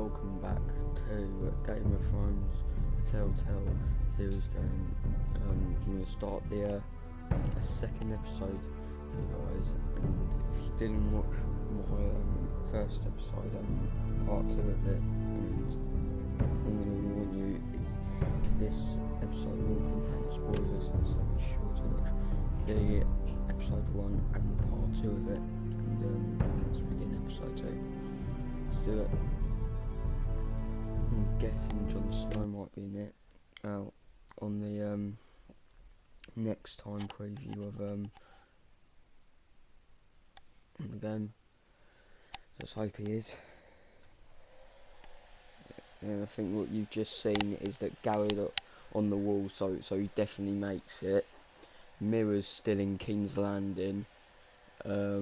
welcome back to Game of Thrones Telltale series game. I'm going to start the second episode for you guys, and if you didn't watch my first episode, part 2 of it, and I'm going to warn you, this episode will contain spoilers, so be sure to watch the episode 1 and part 2 of it, and let's begin episode 2. Let's do it. I'm guessing Jon Snow might be in it on the next time preview of the game. Let's hope he is. And I think what you've just seen is that Garrett on the wall, so he definitely makes it. Mirror's still in King's Landing. I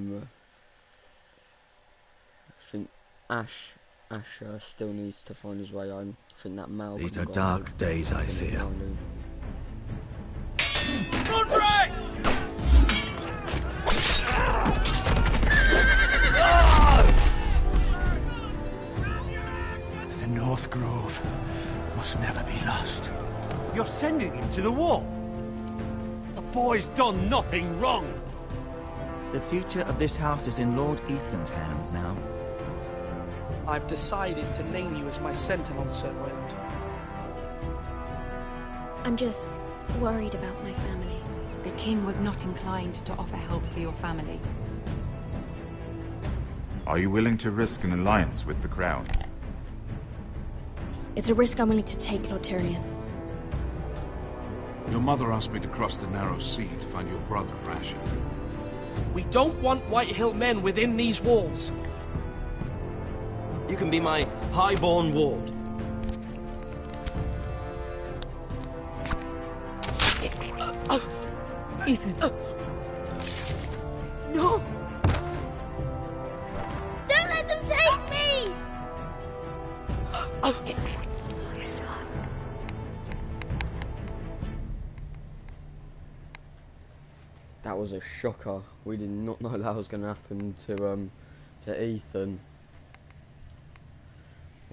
think Asher still needs to find his way home. I think that Mal. These are dark days, I fear. Roderick! The North Grove must never be lost. You're sending him to the wall? The boy's done nothing wrong. The future of this house is in Lord Ethan's hands now. I've decided to name you as my sentinel, Sir Roland. I'm just worried about my family. The king was not inclined to offer help for your family. Are you willing to risk an alliance with the Crown? It's a risk I'm willing to take, Lord Tyrion. Your mother asked me to cross the narrow sea to find your brother, Asher. We don't want Whitehill men within these walls. You can be my highborn ward. Ethan. No! Don't let them take me! My son. That was a shocker. We did not know that was going to happen to Ethan.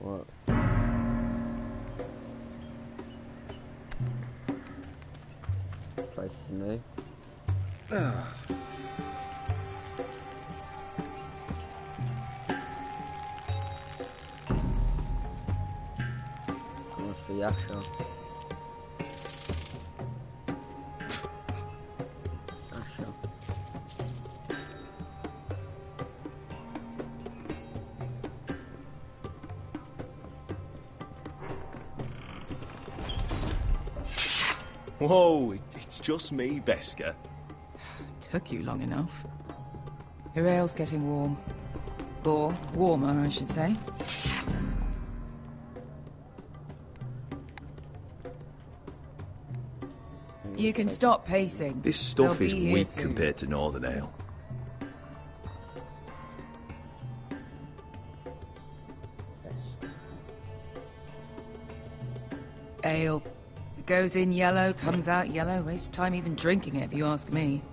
What? Place is new. Must be Asher. Asher. Whoa, it's just me, Beskar. Took you long enough. Your ale's getting warm. Or warmer, I should say. You can stop pacing. This stuff They'll is be here weak soon. compared to Northern Ale. Ale. It goes in yellow, comes out yellow. Waste time even drinking it, if you ask me.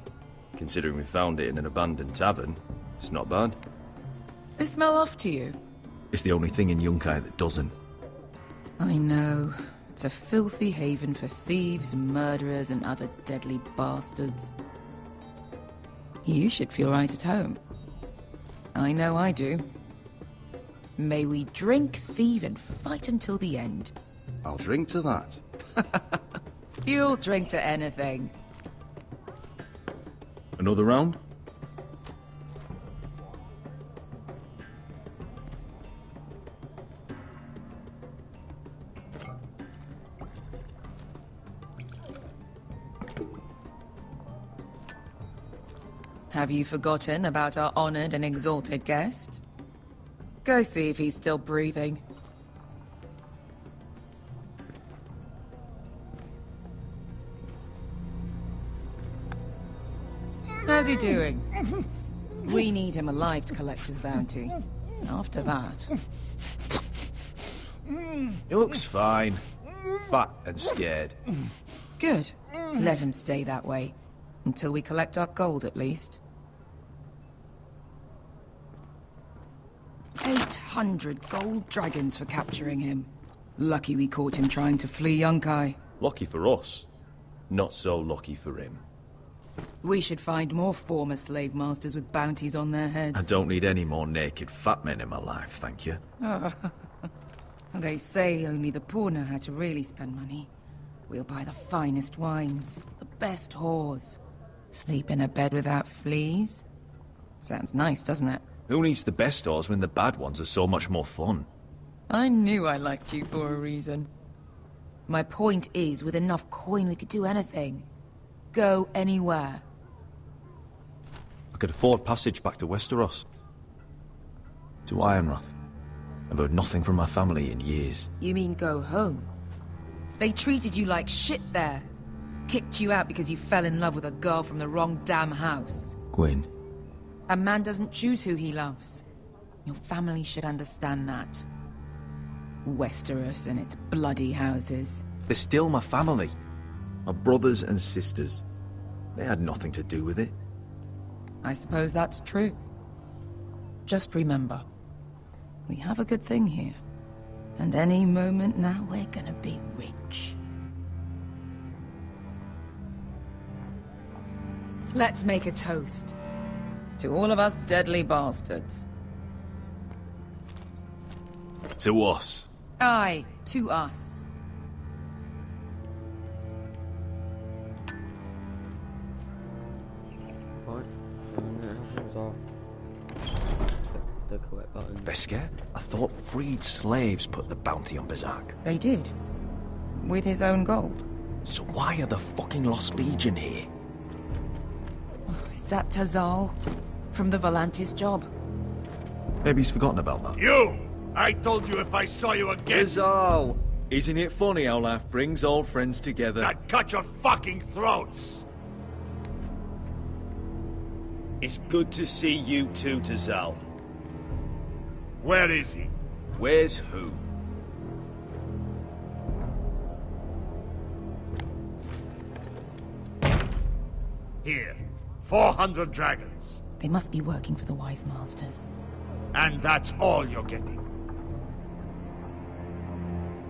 Considering we found it in an abandoned tavern, it's not bad. They smell off to you. It's the only thing in Yunkai that doesn't. I know. It's a filthy haven for thieves, murderers, and other deadly bastards. You should feel right at home. I know I do. May we drink, thieve, and fight until the end. I'll drink to that. You'll drink to anything. Another round? Have you forgotten about our honored and exalted guest? Go see if he's still breathing. How's he doing? We need him alive to collect his bounty. After that... He looks fine. Fat and scared. Good. Let him stay that way. Until we collect our gold, at least. 800 gold dragons for capturing him. Lucky we caught him trying to flee Yunkai. Lucky for us. Not so lucky for him. We should find more former slave masters with bounties on their heads. I don't need any more naked fat men in my life, thank you. They say only the poor know how to really spend money. We'll buy the finest wines, the best whores. Sleep in a bed without fleas? Sounds nice, doesn't it? Who needs the best stores when the bad ones are so much more fun? I knew I liked you for a reason. My point is, with enough coin we could do anything. Go anywhere. I could afford passage back to Westeros. To Ironrath. I've heard nothing from my family in years. You mean go home? They treated you like shit there. Kicked you out because you fell in love with a girl from the wrong damn house. Gwyn. A man doesn't choose who he loves. Your family should understand that. Westeros and its bloody houses. They're still my family. My brothers and sisters. They had nothing to do with it. I suppose that's true. Just remember, we have a good thing here. And any moment now we're gonna be rich. Let's make a toast. To all of us deadly bastards. To us. Aye, to us. Right, the correct button. Beskar? I thought freed slaves put the bounty on Bazak. They did. With his own gold. So why are the fucking Lost Legion here? Is that Tazal? From the Volantis job? Maybe he's forgotten about that. You! I told you if I saw you again... Tazal! Isn't it funny how life brings old friends together? I'd cut your fucking throats! It's good to see you too, Tazal. Where is he? Where's who? Here. 400 dragons. They must be working for the Wise Masters. And that's all you're getting.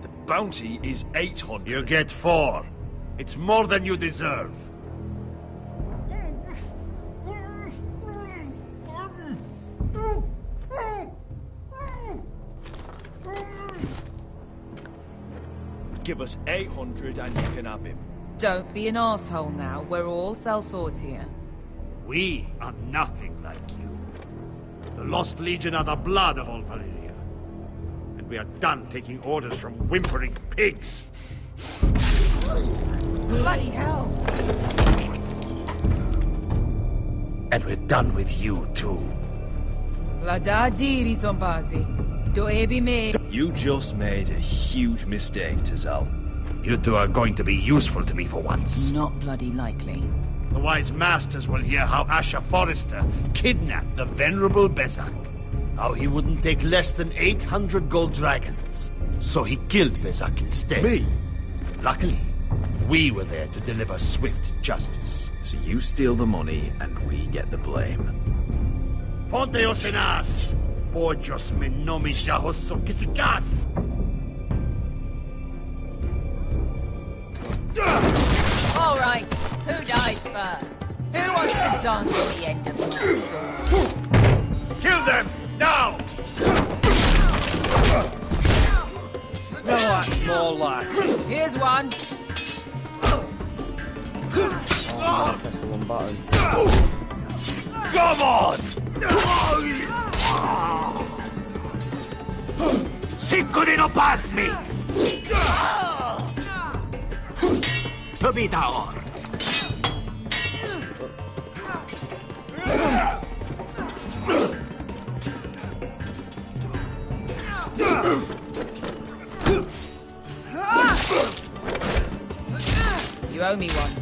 The bounty is 800. You get 4. It's more than you deserve. Give us 800 and you can have him. Don't be an asshole now. We're all sellswords here. We are nothing like you. The Lost Legion are the blood of all Valyria. And we are done taking orders from whimpering pigs. Bloody hell! And we're done with you, too. La da diri, Zombazi. Do ebi me. You just made a huge mistake, Tazal. You two are going to be useful to me for once. Not bloody likely. The Wise Masters will hear how Asher Forrester kidnapped the venerable Bezak. How he wouldn't take less than 800 gold dragons. So he killed Bezak instead. Me? Luckily, we were there to deliver swift justice. So you steal the money and we get the blame. Ponteos en as! Pojos me nomi jahoso kisikas! All right, who dies first? Who wants to dance at the end of my sword? Kill them! Now! No, that's more like it. Here's one. Oh, press the wrong button. Come on! Sicurino pass me! To be down. You owe me one.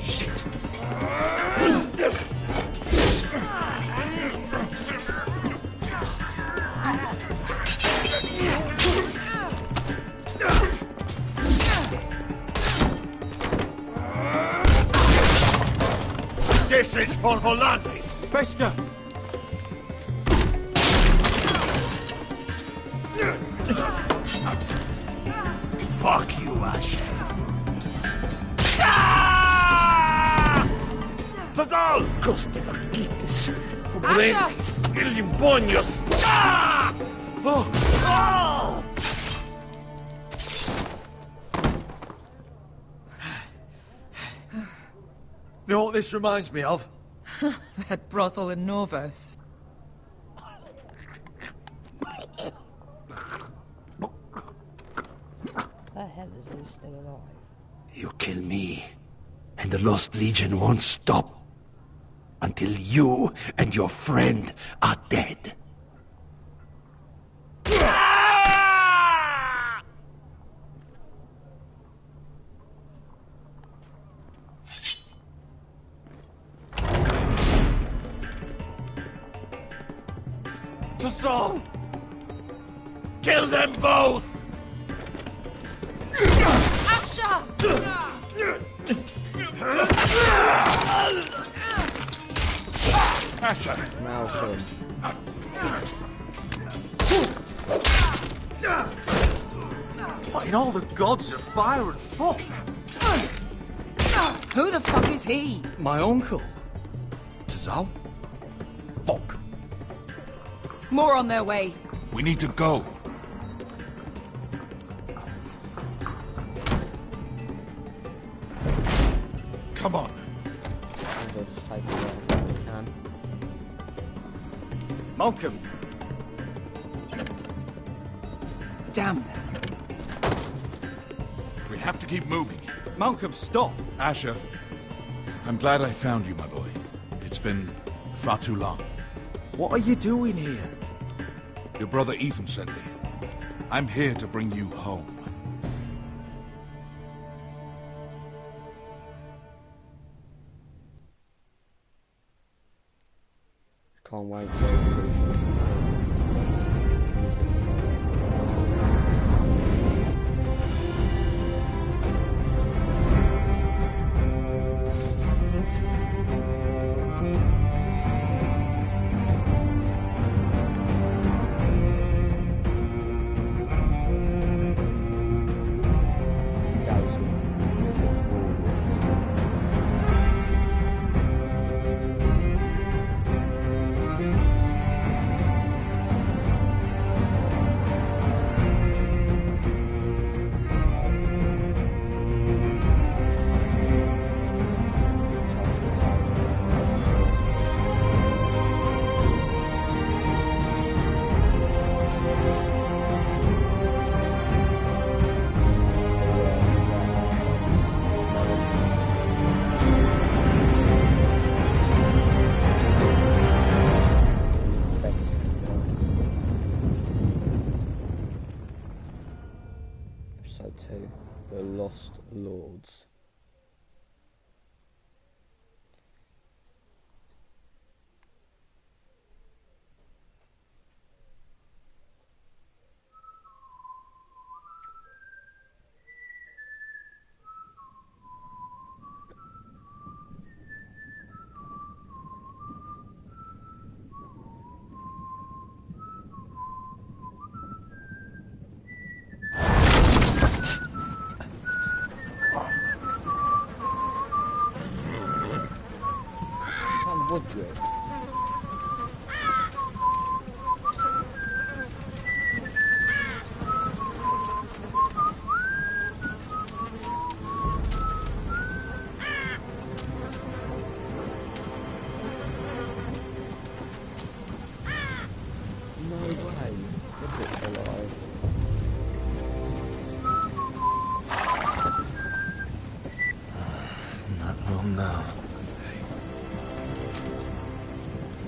Shit! This is for Volantis. Bester! Fuck you, Ash. Tazal! Coste vaquites. Pobrenis. Ilimbonios. Oh! Oh! You know what this reminds me of? That brothel in Norvos. The hell is he still alive? You kill me, and the Lost Legion won't stop until you and your friend are dead. Tazal! Kill them both! Asher! Malcolm. What in all the gods of fire and fuck? Who the fuck is he? My uncle. Tazal? Fuck. More on their way. We need to go. Come on. I'll just take it wherever we can. Malcolm. Damn. We have to keep moving. Malcolm, stop. Asher, I'm glad I found you, my boy. It's been far too long. What are you doing here? Your brother Ethan sent me. I'm here to bring you home. Can't wait for it. Episode 2, The Lost Lords. Woodrick. No way. Woodrick's alive. Not long now.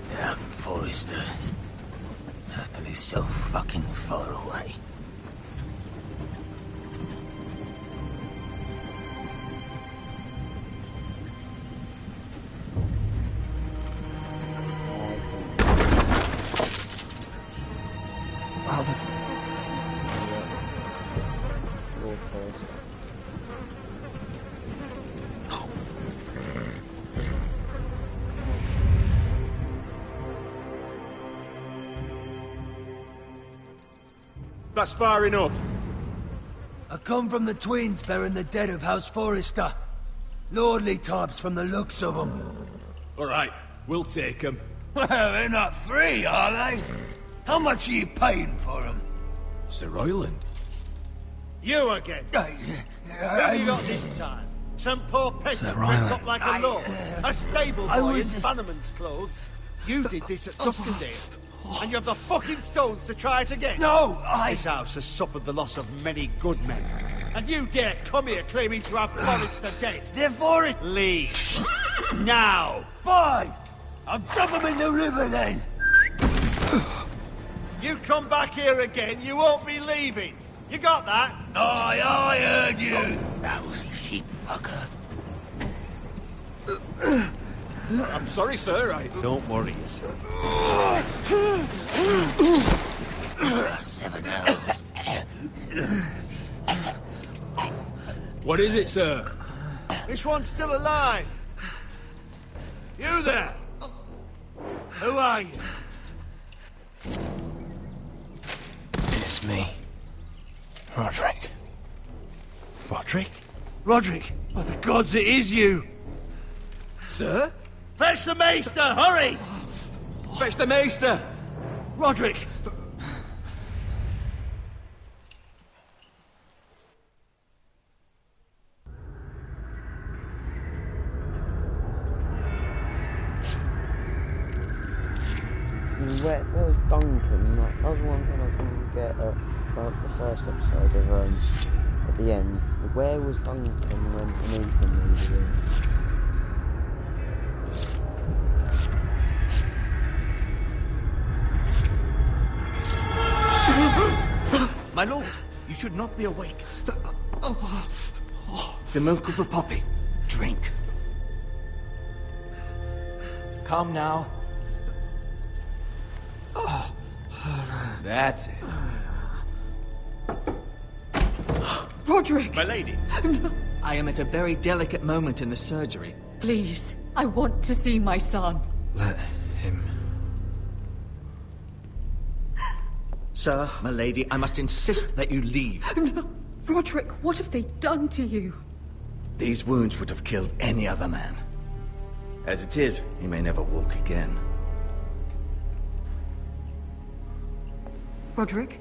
Damn Foresters. Have to be so fucking far away. Father. Lord Forrester. That's far enough. I come from the twins bearing the dead of House Forrester. Lordly types from the looks of them. All right, we'll take them. Well, they're not free, are they? How much are you paying for them? Sir Royland. You again. What have you got this time? Some poor peasant dressed up like a lord. A stable boy in Bannerman's clothes. You did this at Duskendale. And you have the fucking stones to try it again? No, This house has suffered the loss of many good men. And you dare come here claiming to have Forrester dead? They're Forrester. Leave. Now. Fine. I'll dump them in the river then. You come back here again, you won't be leaving. You got that? Aye, I heard you. Lousy sheep fucker. I'm sorry, sir. Don't worry yourself. 7 hours. What is it, sir? This one's still alive. You there? Who are you? It's me. Roderick. Roderick? Roderick? By the gods, it is you! Sir? Fetch the maester, hurry! Fetch the maester! Roderick! Where was Duncan? That was one thing I couldn't get at the first episode of at the end. Where was Duncan when Ethan needed him? My lord, you should not be awake. The milk of the poppy. Drink. Calm now. That's it. Roderick! My lady. No. I am at a very delicate moment in the surgery. Please, I want to see my son. Let him. Sir, my lady, I must insist that you leave. No. Roderick, what have they done to you? These wounds would have killed any other man. As it is, he may never walk again. Roderick?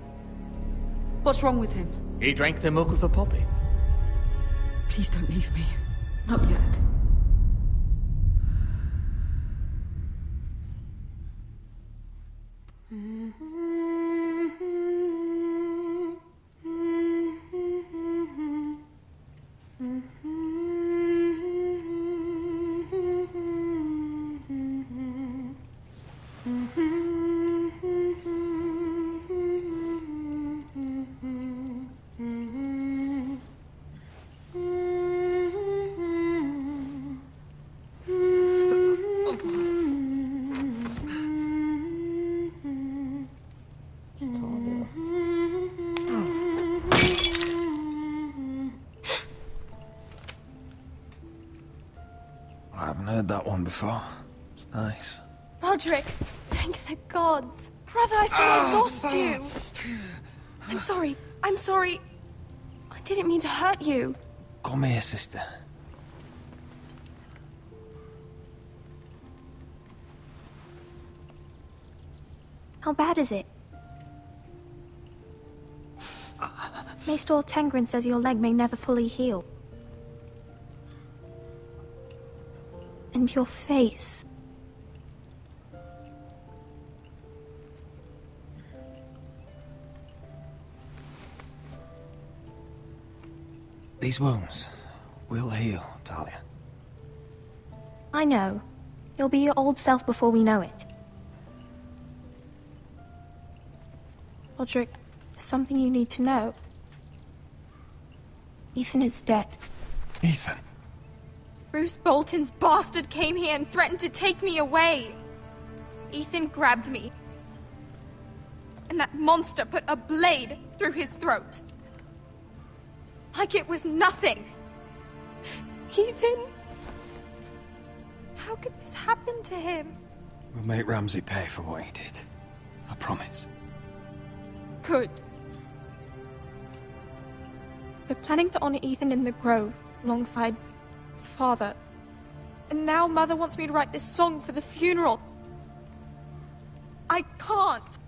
What's wrong with him? He drank the milk of the poppy. Please don't leave me. Not yet. I haven't heard that one before. It's nice. Roderick, thank the gods. Brother, I thought I lost you. I'm sorry. I'm sorry. I didn't mean to hurt you. Come here, sister. How bad is it? Maester Tengrin says your leg may never fully heal. And your face. These wounds will heal, Talia. I know. You'll be your old self before we know it. Roderick, there's something you need to know. Ethan is dead. Ethan? Bruce Bolton's bastard came here and threatened to take me away. Ethan grabbed me. And that monster put a blade through his throat. Like it was nothing. Ethan... How could this happen to him? We'll make Ramsay pay for what he did. I promise. Good. We're planning to honor Ethan in the Grove, alongside Father. And now Mother wants me to write this song for the funeral. I can't.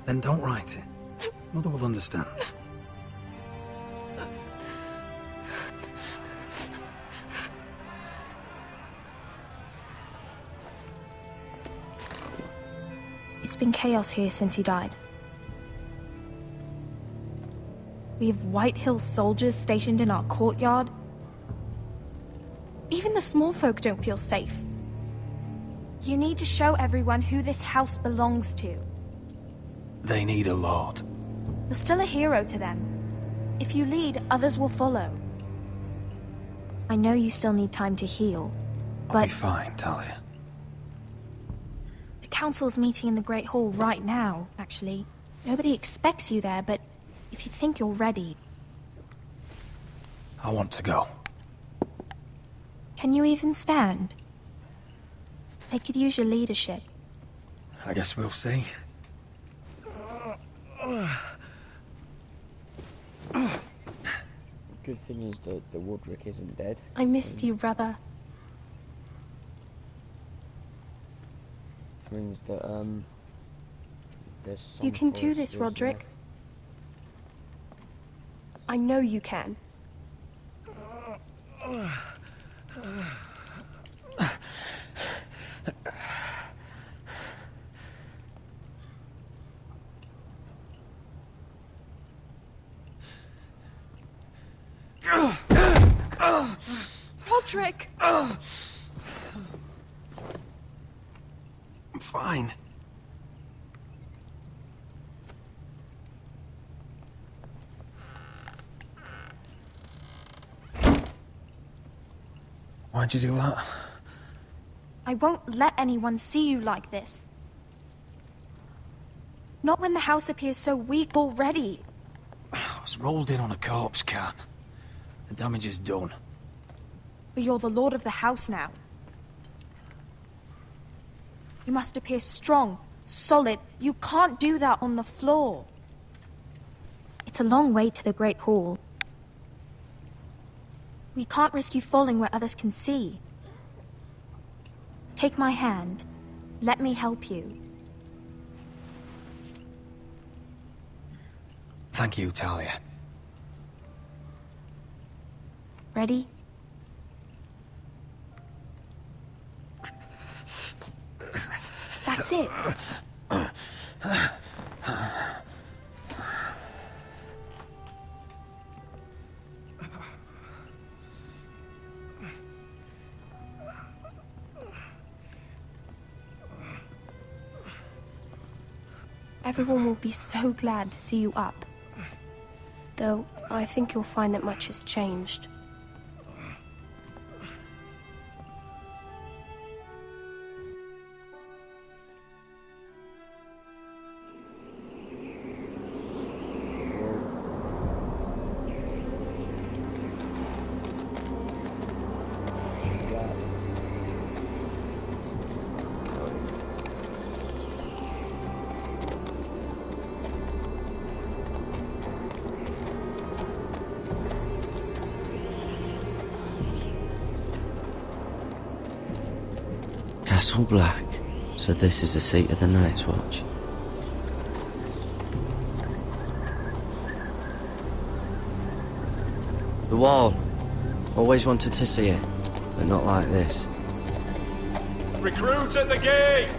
Then don't write it. Mother will understand. It's been chaos here since he died. We have White Hill soldiers stationed in our courtyard. Even the small folk don't feel safe. You need to show everyone who this house belongs to. They need a lord. You're still a hero to them. If you lead, others will follow. I know you still need time to heal, but... I'll be fine, Talia. The council's meeting in the Great Hall right now, actually. Nobody expects you there, but if you think you're ready... I want to go. Can you even stand? They could use your leadership. I guess we'll see. Good thing is that the Wodrick isn't dead. I missed you, brother. Means that there's some You can do this, foresters Roderick. left. I know you can. Roderick! I'm fine. Why'd you do that? I won't let anyone see you like this. Not when the house appears so weak already. I was rolled in on a corpse cart. The damage is done. But you're the lord of the house now. You must appear strong, solid. You can't do that on the floor. It's a long way to the Great Hall. We can't risk you falling where others can see. Take my hand. Let me help you. Thank you, Talia. Ready? That's it. Everyone will be so glad to see you up. Though, I think you'll find that much has changed. Castle Black. So this is the seat of the Night's Watch. The wall. Always wanted to see it, but not like this. Recruits at the gate!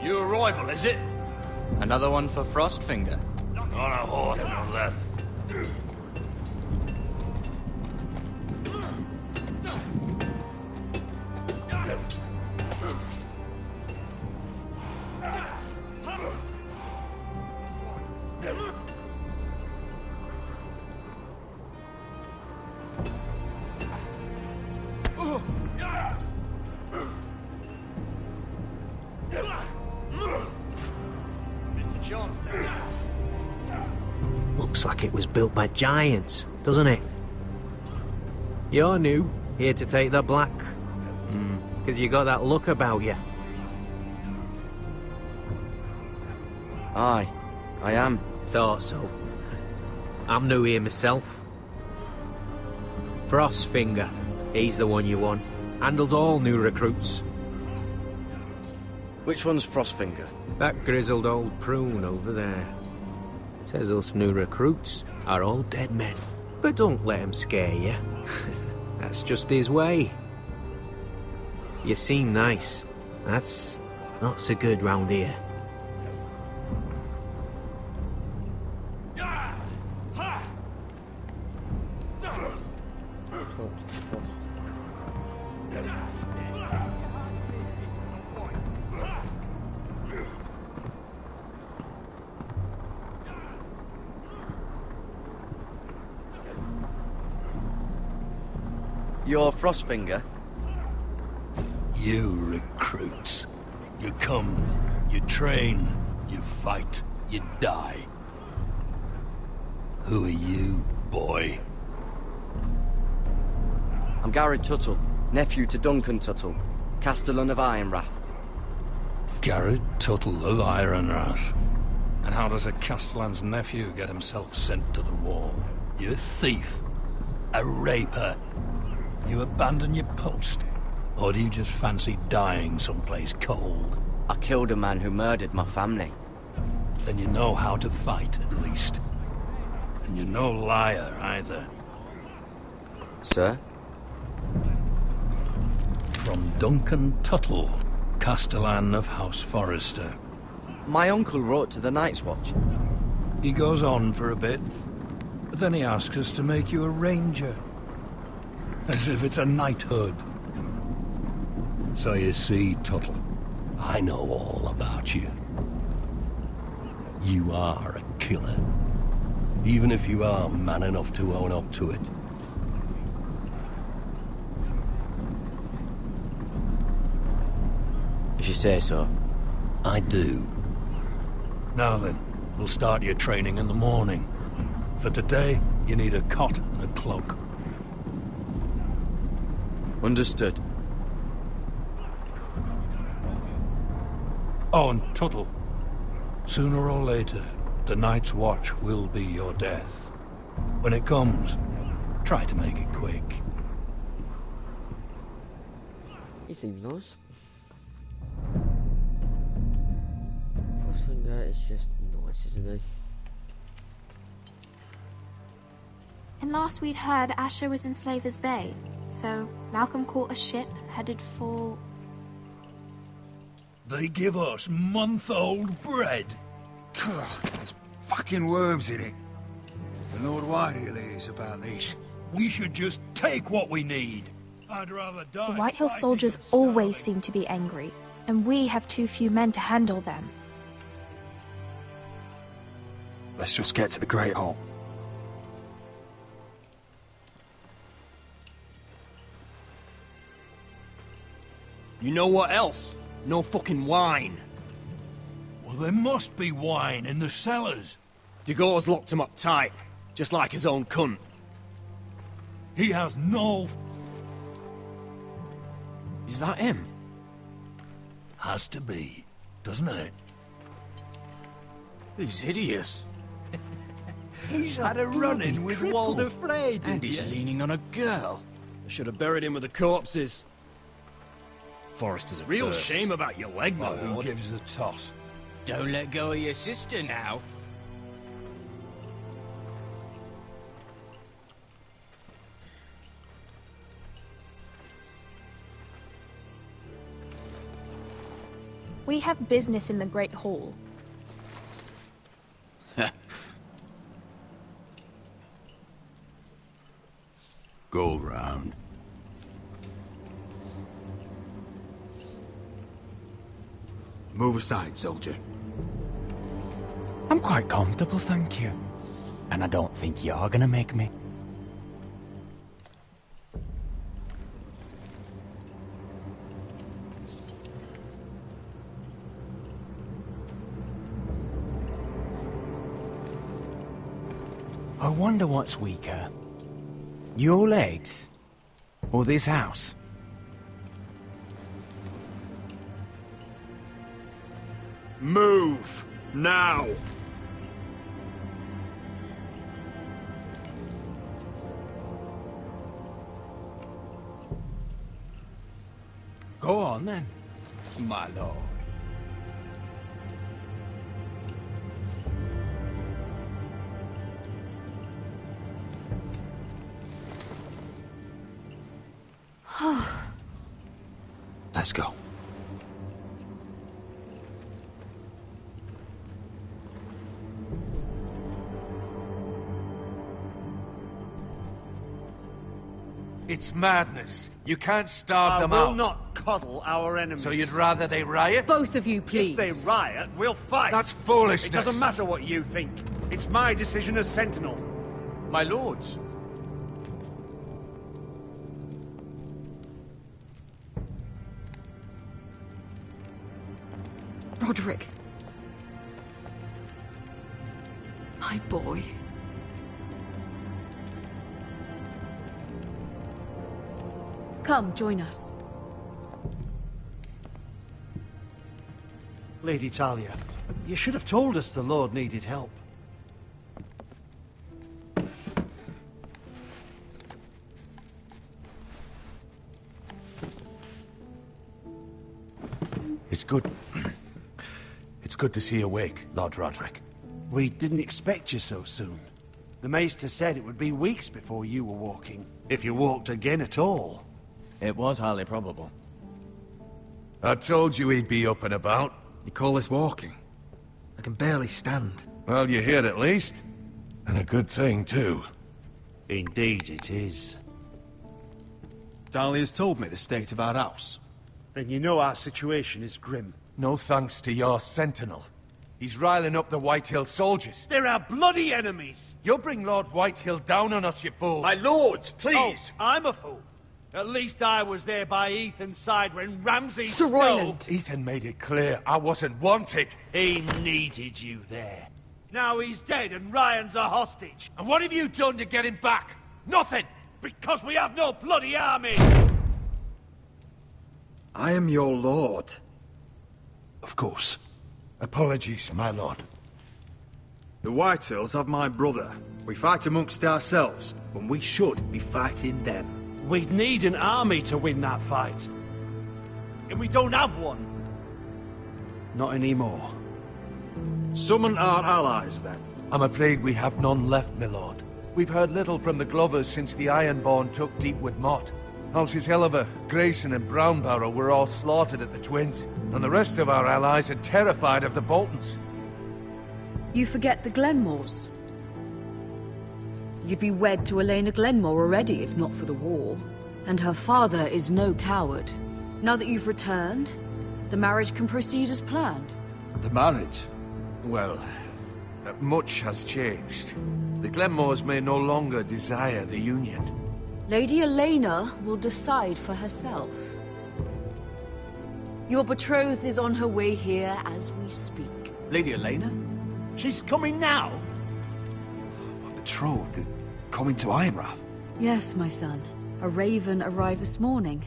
New arrival, is it? Another one for Frostfinger. On a horse, no less. Mr. Chance there. Looks like it was built by giants, doesn't it? You're new, here to take the black. Because you got that look about you. Aye, I am. Thought so. I'm new here myself. Frostfinger, he's the one you want. Handles all new recruits. Which one's Frostfinger? That grizzled old prune over there. Says us new recruits are all dead men. But don't let him scare you. That's just his way. You seem nice. That's not so good round here. You're Frostfinger? You recruits. You come, you train, you fight, you die. Who are you, boy? I'm Garrett Tuttle, nephew to Duncan Tuttle, Castellan of Ironrath. Garrett Tuttle of Ironrath. And how does a Castellan's nephew get himself sent to the wall? You a thief? A raper? You abandon your post? Or do you just fancy dying someplace cold? I killed a man who murdered my family. Then you know how to fight, at least. And you're no liar, either. Sir? From Duncan Tuttle, Castellan of House Forrester. My uncle wrote to the Night's Watch. He goes on for a bit, but then he asks us to make you a ranger. As if it's a knighthood. So you see, Tuttle, I know all about you. You are a killer. Even if you are man enough to own up to it. If you say so. I do. Now then, we'll start your training in the morning. For today, you need a cot and a cloak. Understood. Oh, and Tuttle. Sooner or later, the Night's Watch will be your death. When it comes, try to make it quick. He seems nice. Frostfinger is just nice, isn't he? And last we'd heard, Asher was in Slaver's Bay. So, Malcolm caught a ship headed for... They give us month-old bread. There's fucking worms in it. The Lord Whitehill is about this. We should just take what we need. I'd rather die. The Whitehill soldiers always seem to be angry, and we have too few men to handle them. Let's just get to the Great Hall. You know what else? No fucking wine. Well, there must be wine in the cellars. Degor's locked him up tight, just like his own cunt. He has no... Is that him? Has to be, doesn't it? He's hideous. He's had a run-in with Walder Frey, and he's leaning on a girl. I should have buried him with the corpses. Forrester's a real shame about your leg, my Who lord. gives a toss? Don't let go of your sister now. We have business in the Great Hall. Go round. Move aside, soldier. I'm quite comfortable, thank you. And I don't think you're gonna make me. I wonder what's weaker. Your legs? Or this house? Move! Now! Go on then, my lord. Let's go. It's madness. You can't starve them I will out. not coddle our enemies. So you'd rather they riot? Both of you, please. If they riot, we'll fight. That's foolishness. It doesn't matter what you think. It's my decision as Sentinel. My lords. Roderick. My boy. Come, join us. Lady Talia, you should have told us the Lord needed help. It's good. It's good to see you awake, Lord Roderick. We didn't expect you so soon. The Maester said it would be weeks before you were walking, if you walked again at all. It was highly probable. I told you he'd be up and about. You call this walking? I can barely stand. Well, you're here at least. And a good thing, too. Indeed it is. Dahlia's told me the state of our house. Then you know our situation is grim. No thanks to your sentinel. He's riling up the Whitehill soldiers. They're our bloody enemies! You'll bring Lord Whitehill down on us, you fool! My lords, please! Oh, I'm a fool. At least I was there by Ethan's side when Ramsay Sir Royland! Ethan made it clear I wasn't wanted. He needed you there. Now he's dead and Ryan's a hostage. And what have you done to get him back? Nothing! Because we have no bloody army! I am your lord. Of course. Apologies, my lord. The Whitehills have my brother. We fight amongst ourselves, when we should be fighting them. We'd need an army to win that fight. And we don't have one. Not anymore. Summon our allies, then. I'm afraid we have none left, my lord. We've heard little from the Glovers since the Ironborn took Deepwood Motte. Halsey's Helliver, Grayson and Brownbarrow were all slaughtered at the Twins, and the rest of our allies are terrified of the Boltons. You forget the Glenmores. You'd be wed to Elena Glenmore already if not for the war. And her father is no coward. Now that you've returned, the marriage can proceed as planned. The marriage? Well, much has changed. The Glenmores may no longer desire the union. Lady Elena will decide for herself. Your betrothed is on her way here as we speak. Lady Elena? She's coming now? My betrothed is coming to Ironrath. Yes, my son. A raven arrived this morning.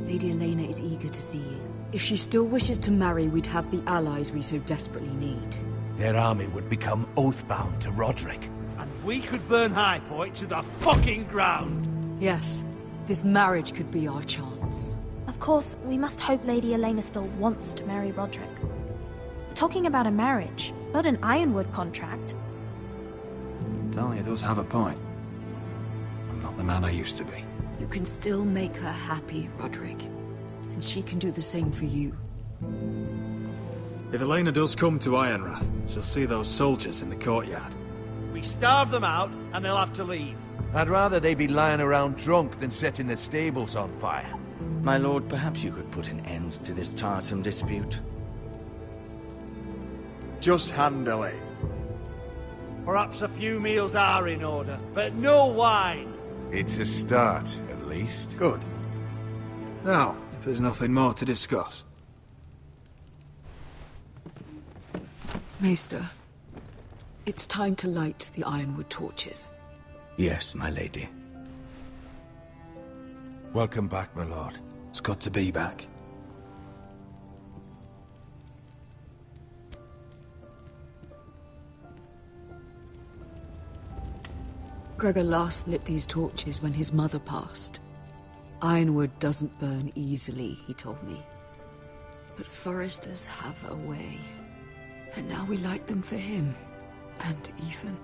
Lady Elena is eager to see you. If she still wishes to marry, we'd have the allies we so desperately need. Their army would become oath-bound to Roderick. And we could burn High Point to the fucking ground! Yes, this marriage could be our chance. Of course, we must hope Lady Elena still wants to marry Roderick. We're talking about a marriage, not an Ironwood contract. Dahlia does have a point. I'm not the man I used to be. You can still make her happy, Roderick. And she can do the same for you. If Elena does come to Ironrath, she'll see those soldiers in the courtyard. We starve them out, and they'll have to leave. I'd rather they be lying around drunk than setting the stables on fire. My lord, perhaps you could put an end to this tiresome dispute. Just handle it. Perhaps a few meals are in order, but no wine! It's a start, at least. Good. Now, if there's nothing more to discuss. Maester, it's time to light the Ironwood torches. Yes, my lady. Welcome back, my lord. It's good to be back. Gregor last lit these torches when his mother passed. Ironwood doesn't burn easily, he told me. But foresters have a way. And now we light them for him. And Ethan.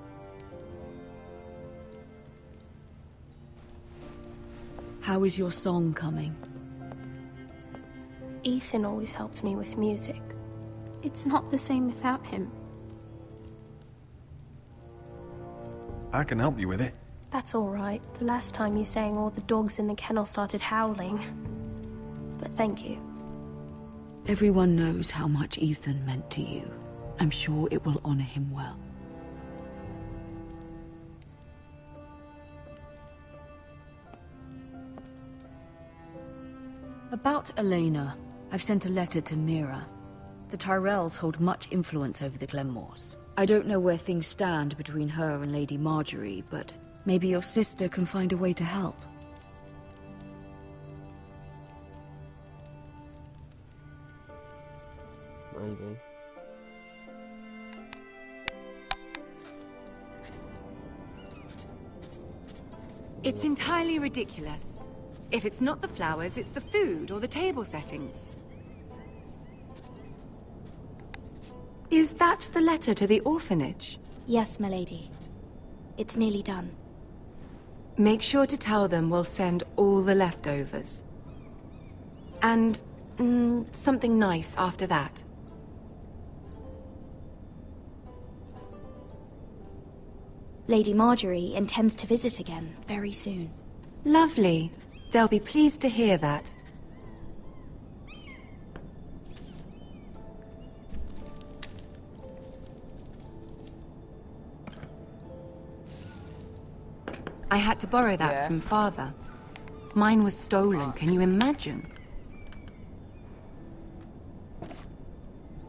How is your song coming? Ethan always helped me with music. It's not the same without him. I can help you with it. That's all right. The last time you sang, all the dogs in the kennel started howling. But thank you. Everyone knows how much Ethan meant to you. I'm sure it will honor him well. About Elena, I've sent a letter to Mira. The Tyrells hold much influence over the Glenmores. I don't know where things stand between her and Lady Marjorie, but maybe your sister can find a way to help. Maybe. It's entirely ridiculous. If it's not the flowers, it's the food or the table settings. Is that the letter to the orphanage? Yes, my lady. It's nearly done. Make sure to tell them we'll send all the leftovers. And, something nice after that. Lady Marjorie intends to visit again very soon. Lovely. They'll be pleased to hear that. I had to borrow that from Father. Mine was stolen, can you imagine?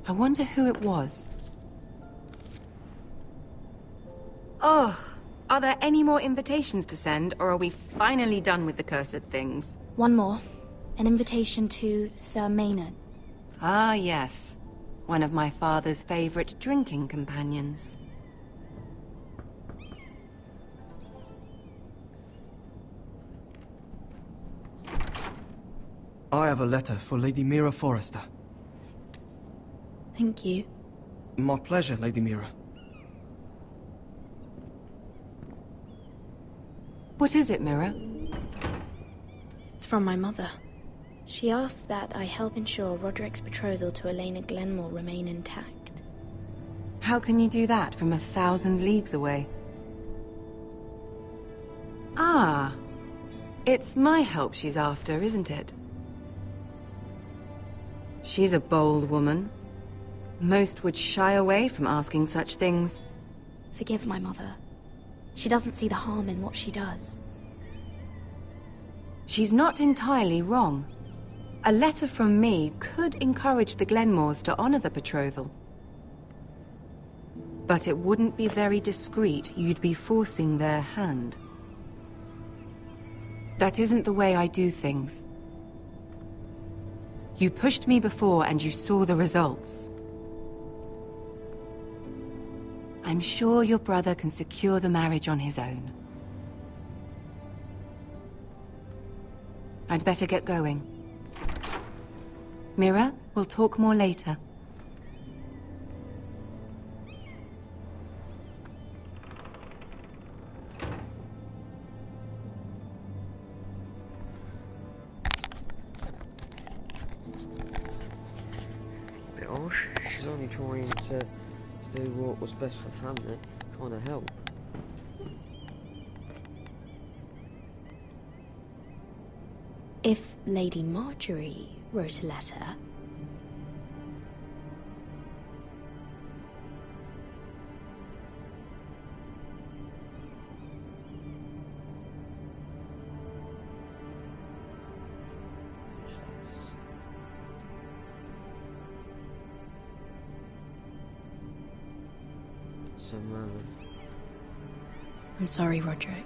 I wonder who it was. Oh, are there any more invitations to send, or are we finally done with the cursed things? One more. An invitation to Sir Maynard. Ah, yes. One of my father's favorite drinking companions. I have a letter for Lady Mira Forrester. Thank you. My pleasure, Lady Mira. What is it, Mira? It's from my mother. She asks that I help ensure Roderick's betrothal to Elena Glenmore remain intact. How can you do that from 1,000 leagues away? Ah, it's my help she's after, isn't it? She's a bold woman. Most would shy away from asking such things. Forgive my mother. She doesn't see the harm in what she does. She's not entirely wrong. A letter from me could encourage the Glenmores to honor the betrothal. But it wouldn't be very discreet. You'd be forcing their hand. That isn't the way I do things. You pushed me before and you saw the results. I'm sure your brother can secure the marriage on his own. I'd better get going. Mira, we'll talk more later. Bit harsh. She's only trying to do what was best for family, trying to help. If Lady Marjorie wrote a letter... Sir Maynard. I'm sorry, Roderick.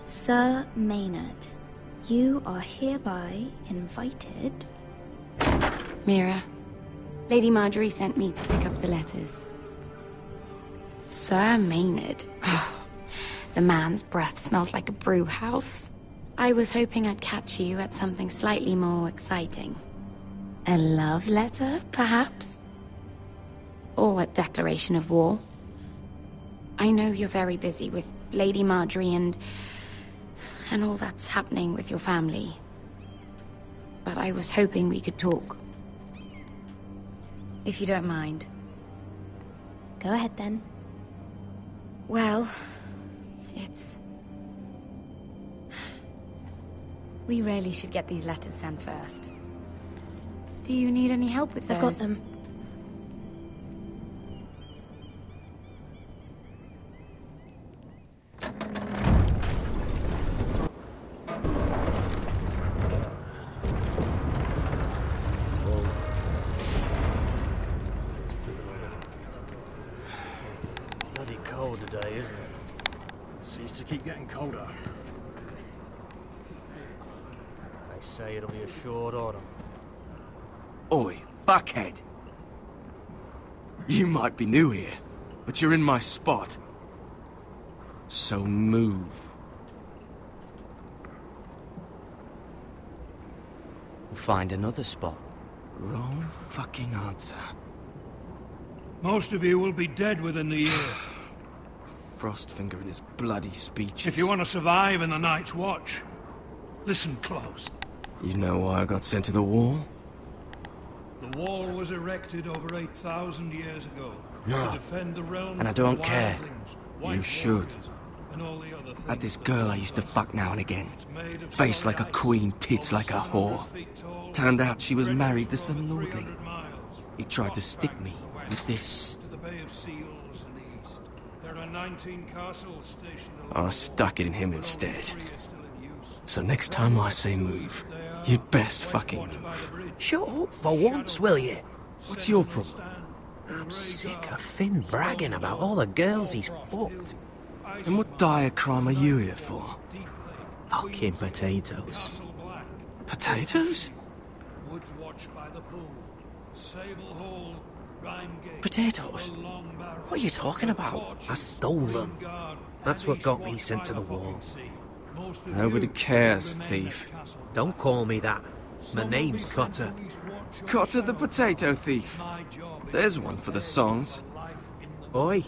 Sir Maynard, you are hereby invited... Mira, Lady Marjorie sent me to pick up the letters. Sir Maynard. The man's breath smells like a brew house. I was hoping I'd catch you at something slightly more exciting. A love letter, perhaps? Or a declaration of war? I know you're very busy with Lady Marjorie and all that's happening with your family. But I was hoping we could talk. If you don't mind. Go ahead, then. Well, it's... We really should get these letters sent first. Do you need any help with those? I've got them. Bloody cold today, isn't it? Seems to keep getting colder. They say it'll be a short autumn. Oi, fuckhead. You might be new here, but you're in my spot. So move. We'll find another spot. Wrong fucking answer. Most of you will be dead within the year. Frostfinger and his bloody speeches. If you want to survive in the Night's Watch, listen close. You know why I got sent to the wall? The wall was erected over 8,000 years ago No. to defend the realm And I from don't care. wildlings, You should. and all the other Had this girl I used to fuck now and again. made of Face like a solid queen, tits like a whore. Turned out she was married to some lordling. He tried to stick me with this. to the Bay of Seals in the east. There are 19 castles stationed I stuck it in him instead. So next time I say move, you'd best fucking move. Shut up for once, will you? What's your problem? I'm sick of Finn bragging about all the girls he's fucked. And what dire crime are you here for? Fucking potatoes. Potatoes? Woods watched by the pool, Sable Hall, Rhymegate. Potatoes? What are you talking about? I stole them. That's what got me sent to the wall. Nobody cares, thief. Don't call me that. My name's Cotter. Cotter the potato thief. There's one for the songs. Oi,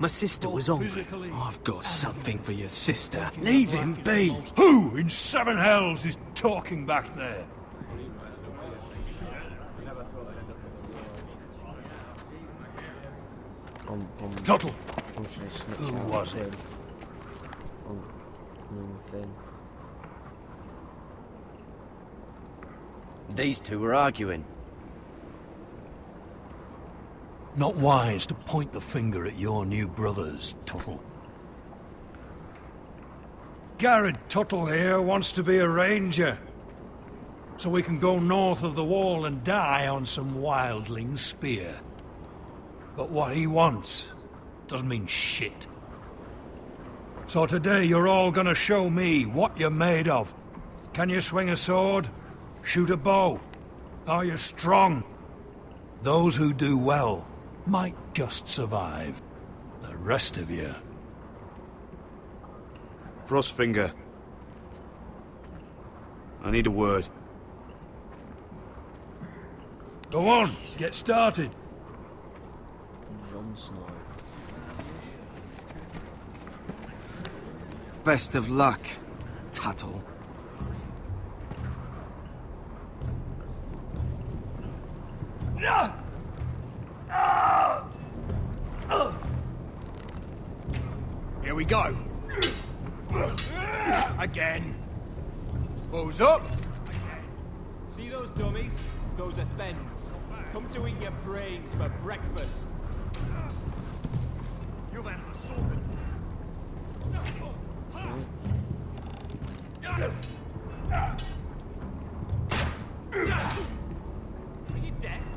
my sister was hungry. I've got something for your sister. Leave him be. Who in seven hells is talking back there? Tuttle. Who was it? These two were arguing. Not wise to point the finger at your new brothers, Tuttle. Garrett Tuttle here wants to be a ranger, so we can go north of the wall and die on some wildling spear. But what he wants doesn't mean shit. So today you're all gonna show me what you're made of. Can you swing a sword? Shoot a bow? Are you strong? Those who do well might just survive. The rest of you... Frostfinger. I need a word. Go on, get started. Jon Snow. Best of luck, Tuttle. Here we go. Again. Bows up. See those dummies? Those are Thens. Come to eat your brains for breakfast. You then assaulted.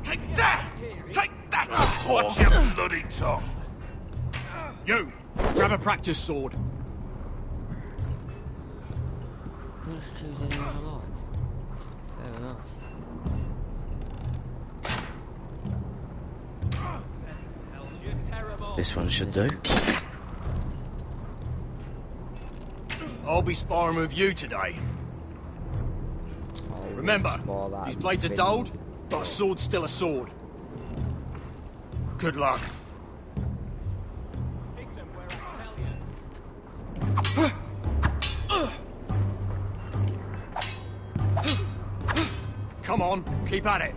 Take that! Take that! Watch your bloody tongue! You! Grab Never practiced sword. Let's choose anyone alive. Fair enough. This one should do. I'll be sparring with you today. Remember, these blades are dulled, but a sword's still a sword. Good luck. Come on, keep at it.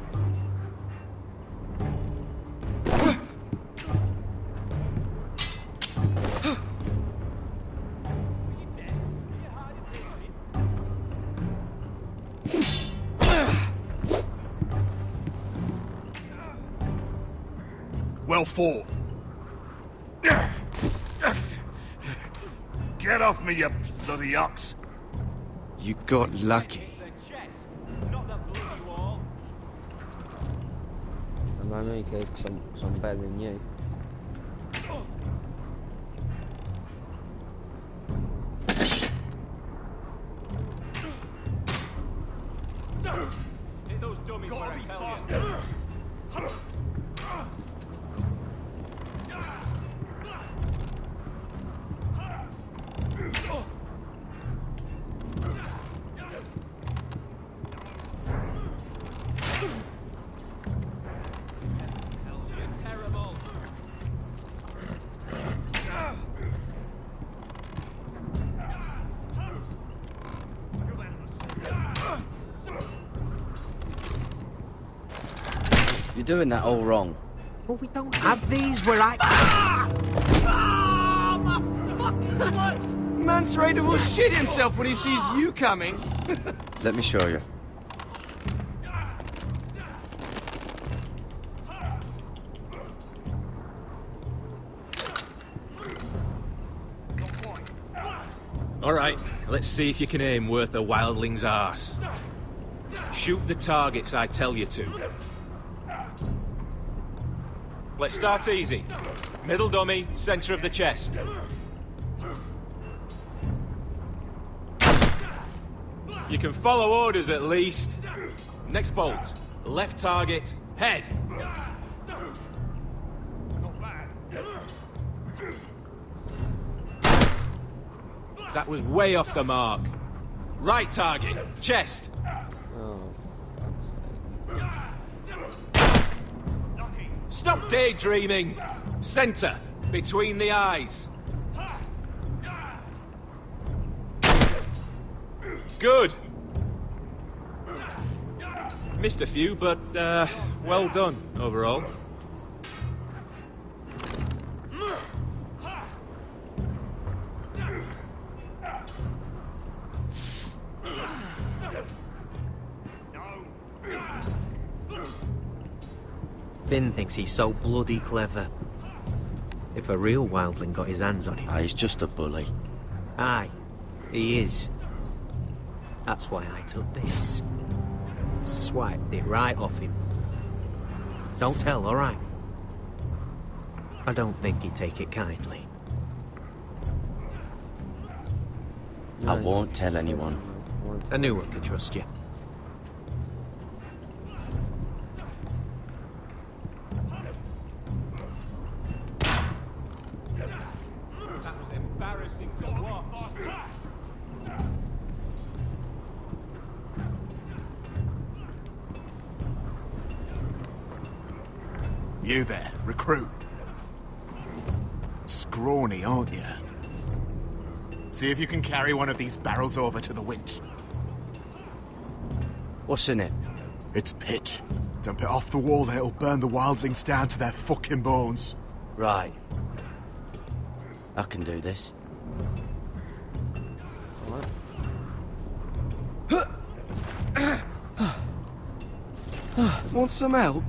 Well fought. Get off me, you bloody ox! You got lucky. I'm only good because I'm better than you. Hit those dummies where I tell you. You're doing that all wrong. Well, we don't have these where I... My fucking blood! Mance Rayder will shit himself when he sees you coming. Let me show you. Alright, let's see if you can aim worth a wildling's arse. Shoot the targets I tell you to. Let's start easy. Middle dummy, center of the chest. You can follow orders at least. Next bolt. Left target, head. That was way off the mark. Right target, chest. Stop daydreaming. Center, between the eyes. Good. Missed a few, but well done overall. Finn thinks he's so bloody clever. If a real wildling got his hands on him... Ah, he's just a bully. Aye, he is. That's why I took this. Swiped it right off him. Don't tell, alright? I don't think he'd take it kindly. I won't tell anyone. I knew I could trust you. You there, recruit. Scrawny, aren't you? See if you can carry one of these barrels over to the winch. What's in it? It's pitch. Dump it off the wall and it'll burn the wildlings down to their fucking bones. Right. I can do this. Want some help?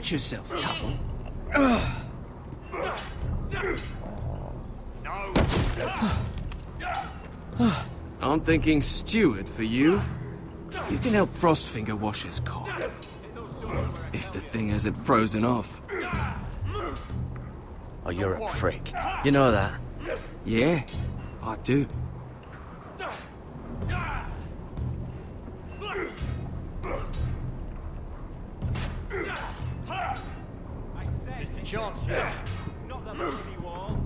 hurt yourself, Tuttle. I'm thinking steward for you. You can help Frostfinger wash his cock. If the thing hasn't frozen off. Oh, you're a prick. You know that? Yeah, I do. Just a chance here. Not that much wall.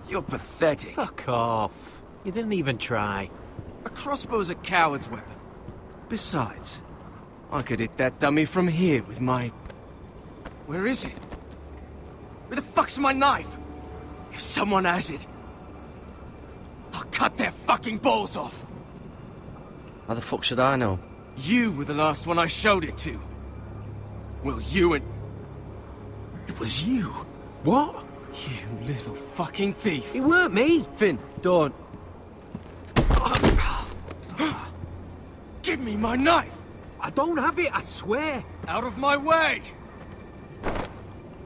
You're pathetic. Fuck off. You didn't even try. A crossbow's a coward's weapon. Besides, I could hit that dummy from here with my... Where is it? Where the fuck's my knife? If someone has it, I'll cut their fucking balls off. How the fuck should I know? You were the last one I showed it to. Well, you and... It was you. What? You little fucking thief. It weren't me. Finn, don't. Give me my knife! I don't have it, I swear. Out of my way!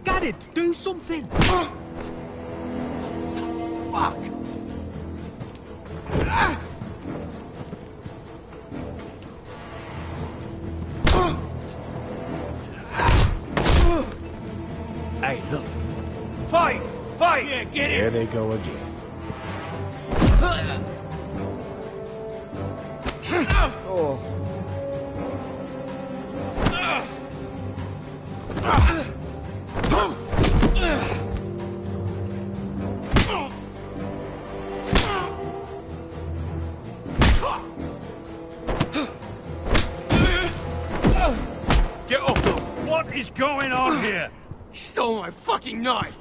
Garrett, do something. Fuck! Hey, look. Fight! Fight! Yeah, get it! There they go again. Oh. Get up! What is going on here? He stole my fucking knife!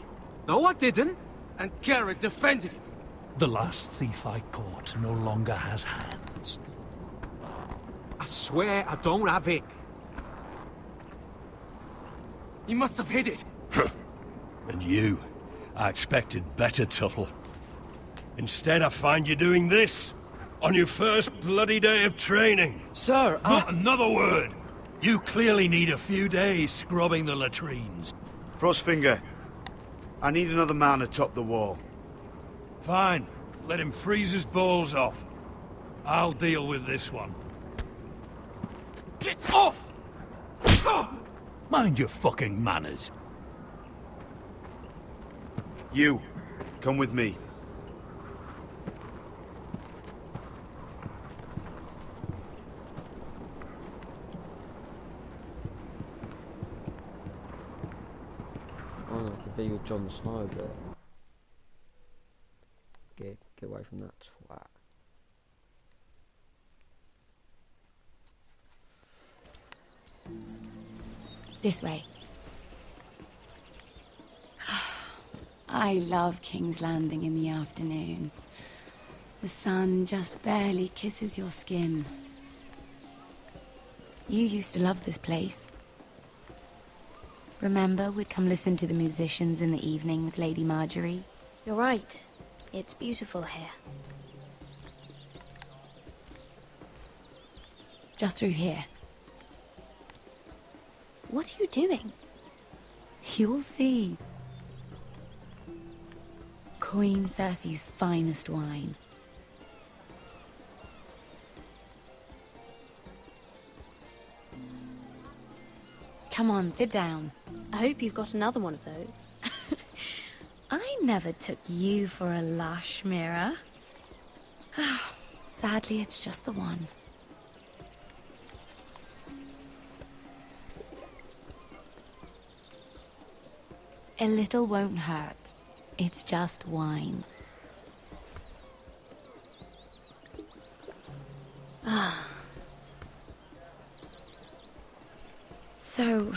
No, I didn't. And Garrett defended him. The last thief I caught no longer has hands. I swear I don't have it. He must have hid it. And you, I expected better, Tuttle. Instead, I find you doing this on your first bloody day of training. Sir, Not another word. You clearly need a few days scrubbing the latrines. Frostfinger, I need another man atop the wall. Fine. Let him freeze his balls off. I'll deal with this one. Get off! Mind your fucking manners. You, come with me. Oh, I could be with Jon Snow, but get away from that twat. This way. I love King's Landing in the afternoon. The sun just barely kisses your skin. You used to love this place. Remember, we'd come listen to the musicians in the evening with Lady Marjorie? You're right. It's beautiful here. Just through here. What are you doing? You'll see. Queen Cersei's finest wine. Come on, sit down. I hope you've got another one of those. I never took you for a lush, Mira. Sadly, it's just the one. A little won't hurt. It's just wine. Ah. So,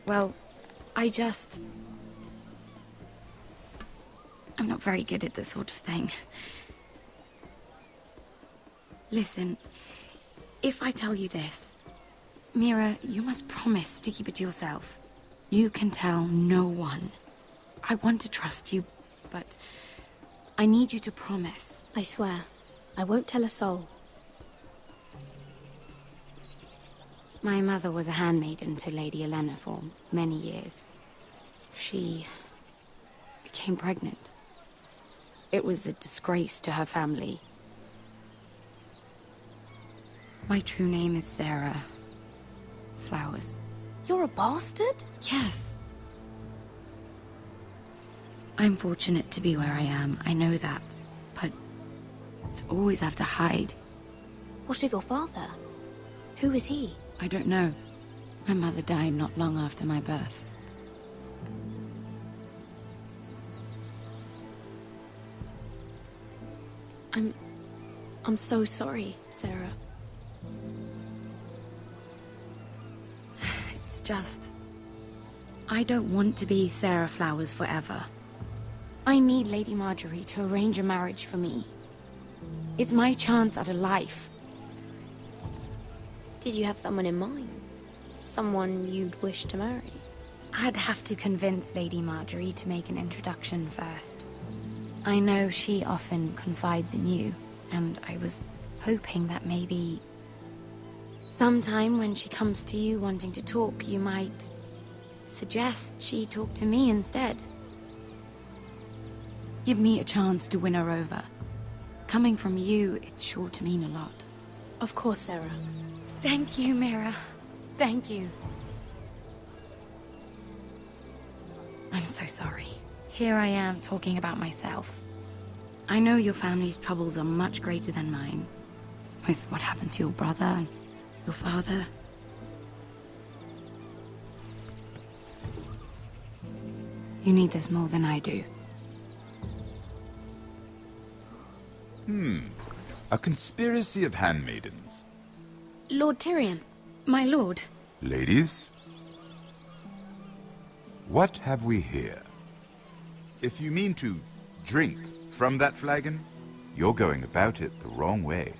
well, I'm not very good at this sort of thing. Listen, If I tell you this, Mira, you must promise to keep it to yourself. You can tell no one. I want to trust you, but I need you to promise. I swear, I won't tell a soul. My mother was a handmaiden to Lady Olenna for many years. She became pregnant. It was a disgrace to her family. My true name is Sarah Flowers. You're a bastard? Yes. I'm fortunate to be where I am, I know that. But to always have to hide. What of your father? Who is he? I don't know. My mother died not long after my birth. I'm so sorry, Sarah. It's just... I don't want to be Sarah Flowers forever. I need Lady Marjorie to arrange a marriage for me. It's my chance at a life. Did you have someone in mind? Someone you'd wish to marry? I'd have to convince Lady Marjorie to make an introduction first. I know she often confides in you, and I was hoping that maybe... sometime when she comes to you wanting to talk, you might suggest she talk to me instead. Give me a chance to win her over. Coming from you, it's sure to mean a lot. Of course, Sarah. Thank you, Mira. Thank you. I'm so sorry. Here I am talking about myself. I know your family's troubles are much greater than mine. With what happened to your brother and your father. You need this more than I do. A conspiracy of handmaidens. Lord Tyrion. My lord. Ladies, what have we here? If you mean to drink from that flagon, you're going about it the wrong way.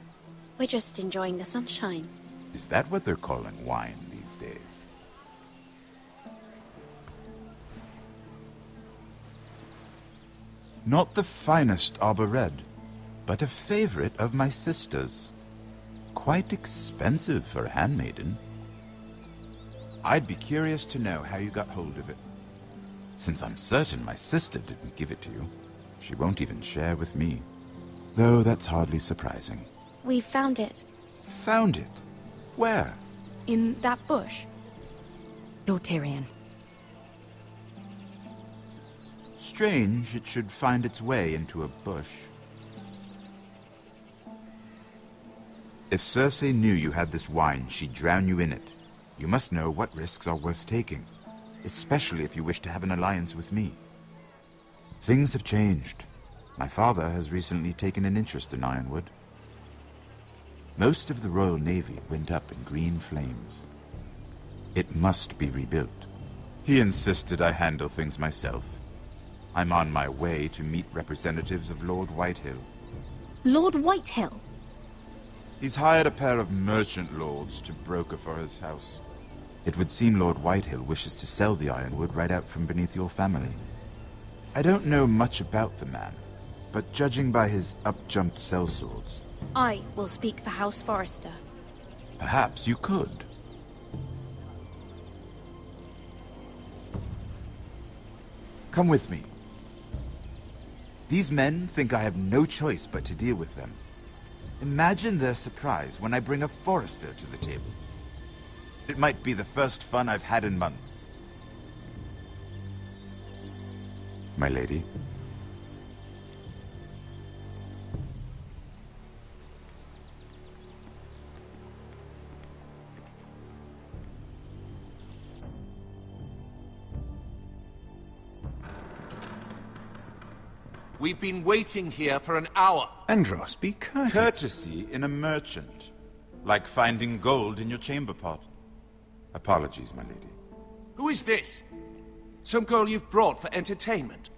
We're just enjoying the sunshine. Is that what they're calling wine these days? Not the finest Arbor Red, but a favorite of my sister's. Quite expensive for a handmaiden. I'd be curious to know how you got hold of it. Since I'm certain my sister didn't give it to you, she won't even share with me. Though that's hardly surprising. We found it. Found it? Where? In that bush. Lord Tyrion. Strange it should find its way into a bush. If Cersei knew you had this wine, she'd drown you in it. You must know what risks are worth taking, especially if you wish to have an alliance with me. Things have changed. My father has recently taken an interest in Ironwood. Most of the Royal Navy went up in green flames. It must be rebuilt. He insisted I handle things myself. I'm on my way to meet representatives of Lord Whitehill. Lord Whitehill? He's hired a pair of merchant lords to broker for his house. It would seem Lord Whitehill wishes to sell the Ironwood right out from beneath your family. I don't know much about the man, but judging by his up-jumped sellswords... I will speak for House Forrester. Perhaps you could. Come with me. These men think I have no choice but to deal with them. Imagine their surprise when I bring a Forrester to the table. It might be the first fun I've had in months. My lady. We've been waiting here for an hour. Andros, be courteous. Courtesy in a merchant. Like finding gold in your chamber pot. Apologies, my lady. Who is this? Some girl you've brought for entertainment?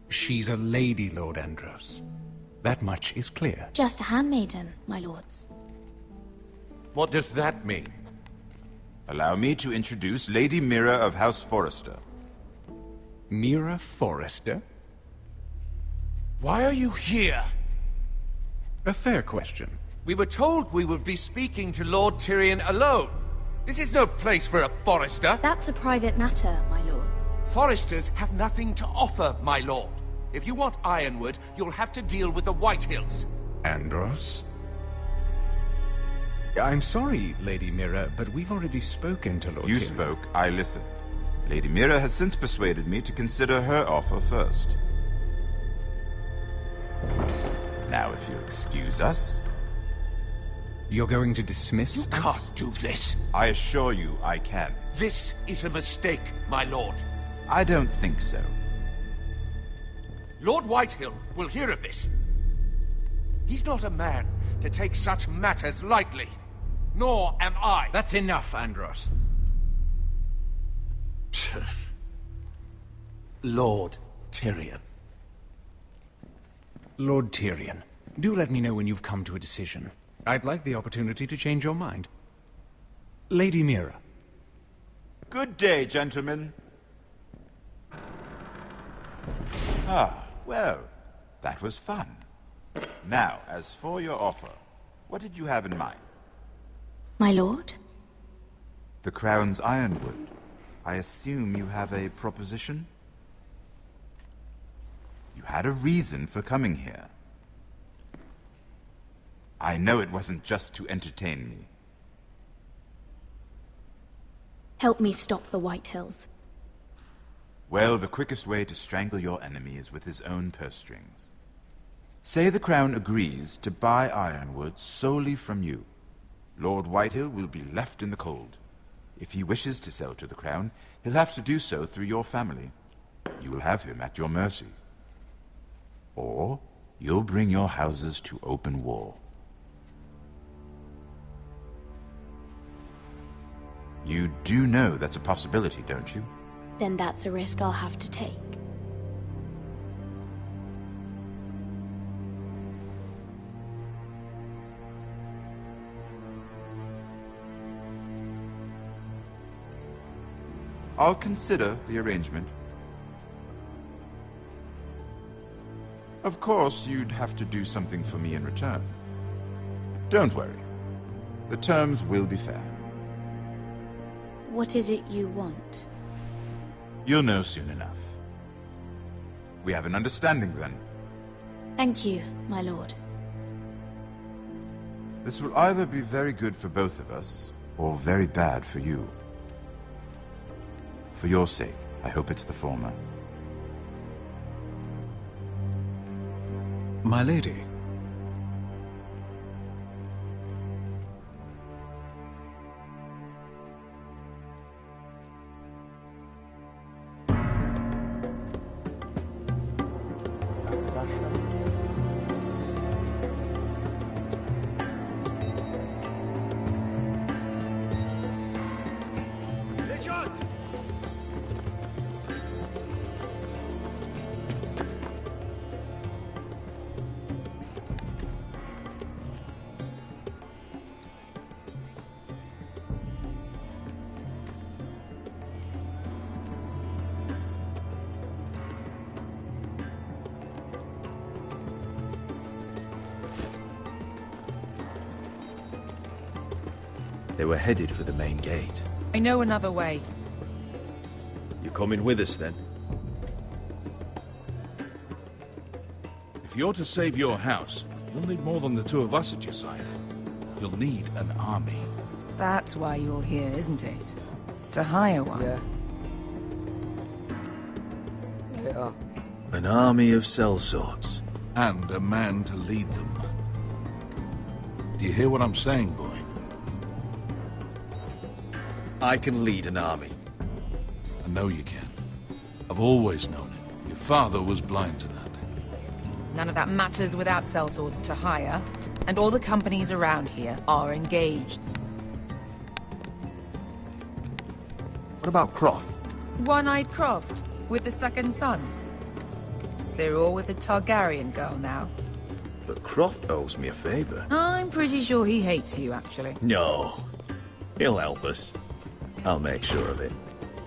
She's a lady, Lord Andros. That much is clear. Just a handmaiden, my lords. What does that mean? Allow me to introduce Lady Mira of House Forrester. Mira Forrester? Why are you here? A fair question. We were told we would be speaking to Lord Tyrion alone. This is no place for a Forrester. That's a private matter, my lords. Forresters have nothing to offer, my lord. If you want Ironwood, you'll have to deal with the Whitehills. Andros? I'm sorry, Lady Mira, but we've already spoken to Lord You Tyrion. spoke, I listened. Lady Mira has since persuaded me to consider her offer first. Now, if you'll excuse us... You're going to dismiss You can't do this. I assure you I can. This is a mistake, my lord. I don't think so. Lord Whitehill will hear of this. He's not a man to take such matters lightly. Nor am I. That's enough, Andros. Lord Tyrion. Lord Tyrion, do let me know when you've come to a decision. I'd like the opportunity to change your mind. Lady Mira. Good day, gentlemen. Ah, well, that was fun. Now, as for your offer, what did you have in mind? My lord? The Crown's Ironwood. I assume you have a proposition? You had a reason for coming here. I know it wasn't just to entertain me. Help me stop the Whitehills. Well, the quickest way to strangle your enemy is with his own purse strings. Say the Crown agrees to buy Ironwood solely from you. Lord Whitehill will be left in the cold. If he wishes to sell to the Crown, he'll have to do so through your family. You will have him at your mercy. Or you'll bring your houses to open war. You do know that's a possibility, don't you? Then that's a risk I'll have to take. I'll consider the arrangement. Of course, you'd have to do something for me in return. Don't worry. The terms will be fair. What is it you want? You'll know soon enough. We have an understanding then. Thank you, my lord. This will either be very good for both of us, or very bad for you. For your sake, I hope it's the former. My lady. They were headed for the main gate. I know another way. You coming with us, then? If you're to save your house, you'll need more than the two of us at your side. You'll need an army. That's why you're here, isn't it? To hire one. Yeah. An army of sellswords. And a man to lead them. Do you hear what I'm saying, boy? I can lead an army. I know you can. I've always known it. Your father was blind to that. None of that matters without sellswords to hire, and all the companies around here are engaged. What about Croft? One-Eyed Croft, with the Second Sons. They're all with the Targaryen girl now. but Croft owes me a favour. I'm pretty sure he hates you, actually. No. He'll help us. I'll make sure of it.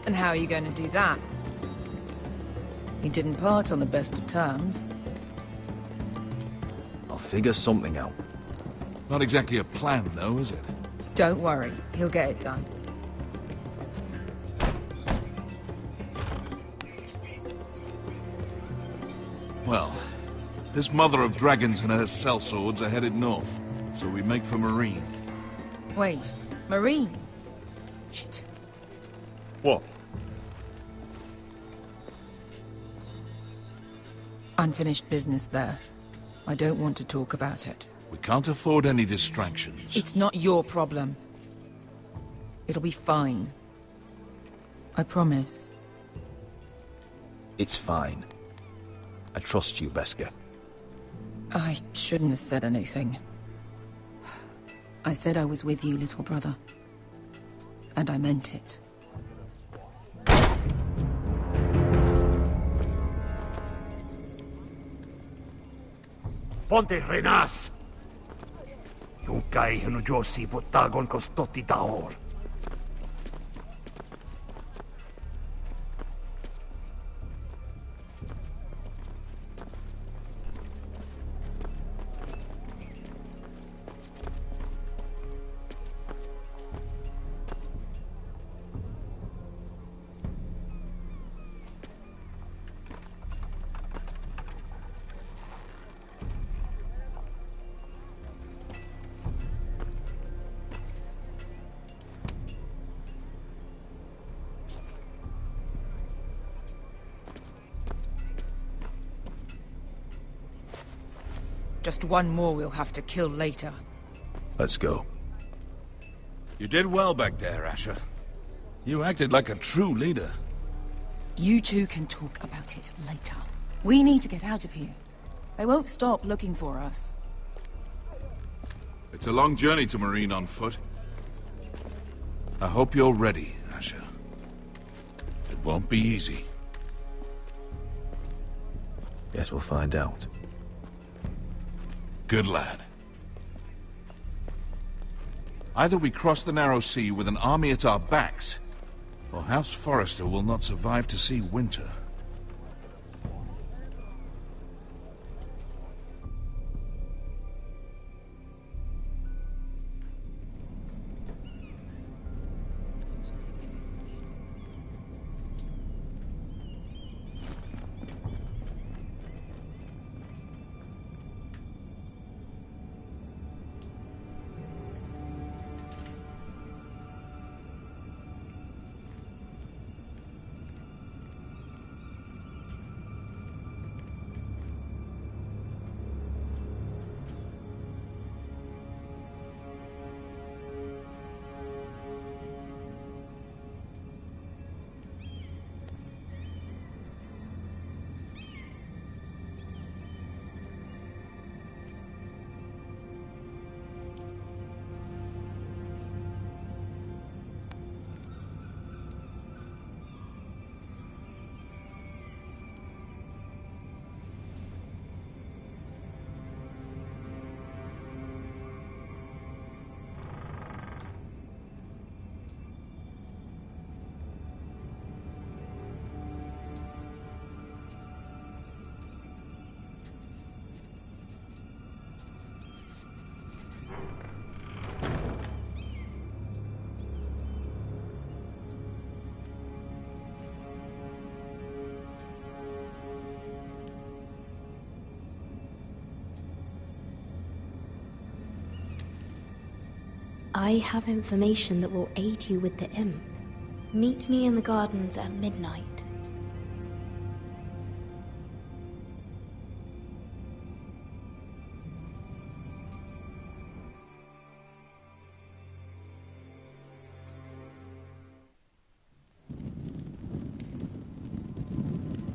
And how are you going to do that? He didn't part on the best of terms. I'll figure something out. Not exactly a plan, though, is it? Don't worry, he'll get it done. Well, this mother of dragons and her sellswords are headed north, so we make for Marine. Wait, Marine? Shit. What? Unfinished business there. I don't want to talk about it. We can't afford any distractions. It's not your problem. It'll be fine. I promise. It's fine. I trust you, Beskha. I shouldn't have said anything. I said I was with you, little brother. And I meant it. Ponte Renas! Yung kai hanujosi putagon kostoti taor. Just one more we'll have to kill later. Let's go. You did well back there, Asher. You acted like a true leader. You two can talk about it later. We need to get out of here. They won't stop looking for us. It's a long journey to Marine on foot. I hope you're ready, Asher. It won't be easy. Guess we'll find out. Good lad. Either we cross the narrow sea with an army at our backs, or House Forrester will not survive to see winter. I have information that will aid you with the imp. Meet me in the gardens at midnight.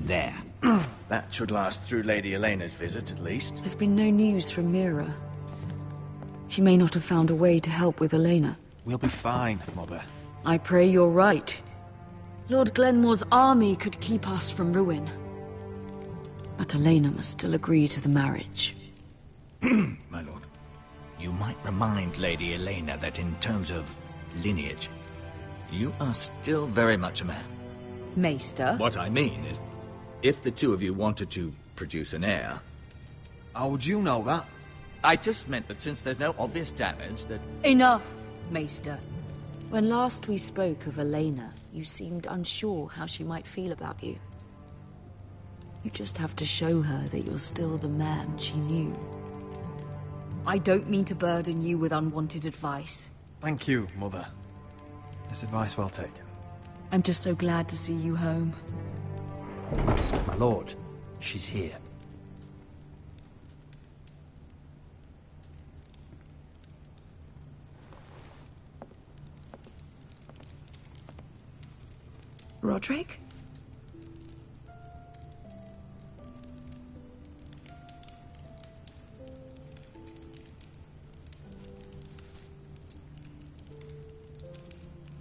There. That should last through Lady Elena's visit, at least. There's been no news from Mira. She may not have found a way to help with Elena. We'll be fine, Mother. I pray you're right. Lord Glenmore's army could keep us from ruin. But Elena must still agree to the marriage. My lord. You might remind Lady Elena that in terms of lineage, you are still very much a man. Maester? What I mean is, if the two of you wanted to produce an heir... How would you know that? I just meant that since there's no obvious damage, that... Enough, Maester. When last we spoke of Elena, you seemed unsure how she might feel about you. You just have to show her that you're still the man she knew. I don't mean to burden you with unwanted advice. Thank you, Mother. This advice well taken. I'm just so glad to see you home. My lord, she's here. Roderick?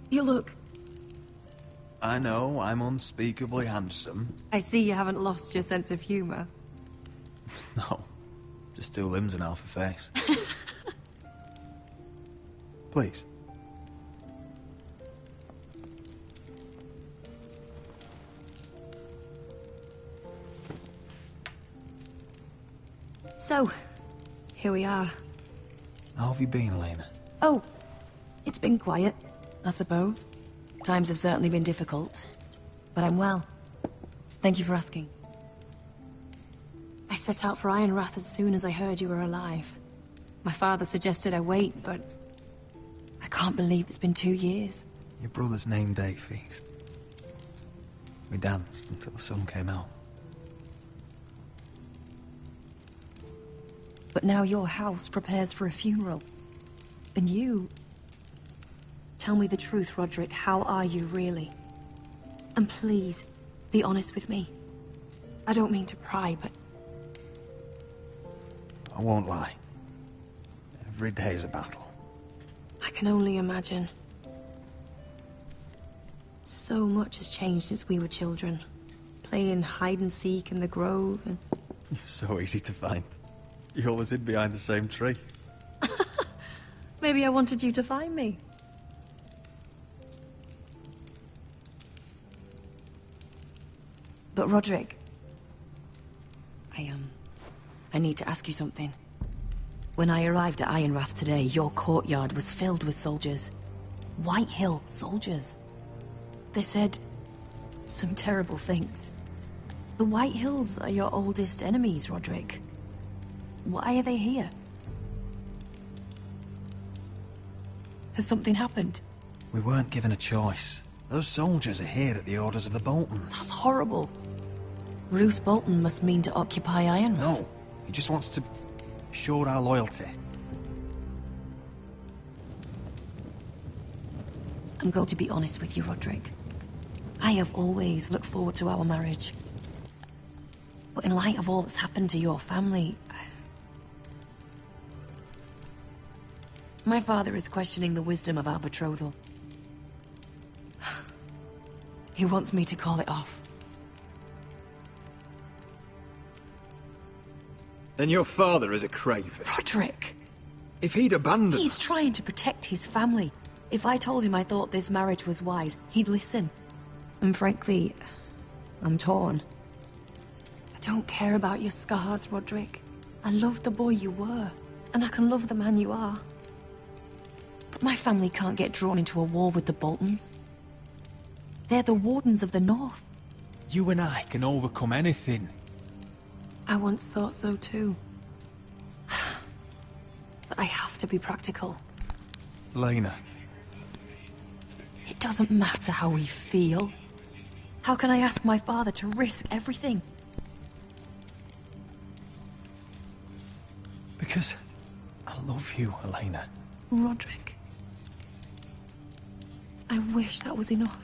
You look... I know, I'm unspeakably handsome. I see you haven't lost your sense of humor. No, just two limbs and half a face. Please. So, here we are. How have you been, Elena? Oh, it's been quiet, I suppose. Times have certainly been difficult, but I'm well. Thank you for asking. I set out for Ironrath as soon as I heard you were alive. My father suggested I wait, but I can't believe it's been 2 years. Your brother's name day feast. We danced until the sun came out. But now your house prepares for a funeral. And you... Tell me the truth, Roderick. How are you, really? And please, be honest with me. I don't mean to pry, but... I won't lie. Every day's a battle. I can only imagine. So much has changed since we were children. Playing hide-and-seek in the grove and... You're so easy to find. You always hid behind the same tree. Maybe I wanted you to find me. But Roderick... I need to ask you something. When I arrived at Ironrath today, your courtyard was filled with soldiers. Whitehill soldiers. They said some terrible things. The Whitehills are your oldest enemies, Roderick. Why are they here? Has something happened? We weren't given a choice. Those soldiers are here at the orders of the Boltons. That's horrible. Roose Bolton must mean to occupy Ironrath. No, he just wants to show our loyalty. I'm going to be honest with you, Roderick. I have always looked forward to our marriage. But in light of all that's happened to your family... My father is questioning the wisdom of our betrothal. He wants me to call it off. Then your father is a craven. Roderick! If he'd abandoned... He's trying to protect his family. If I told him I thought this marriage was wise, he'd listen. And frankly, I'm torn. I don't care about your scars, Roderick. I love the boy you were, and I can love the man you are. But my family can't get drawn into a war with the Boltons. They're the Wardens of the North. You and I can overcome anything. I once thought so too. But I have to be practical. Lena. It doesn't matter how we feel. How can I ask my father to risk everything? Because I love you, Elena. Roderick. I wish that was enough.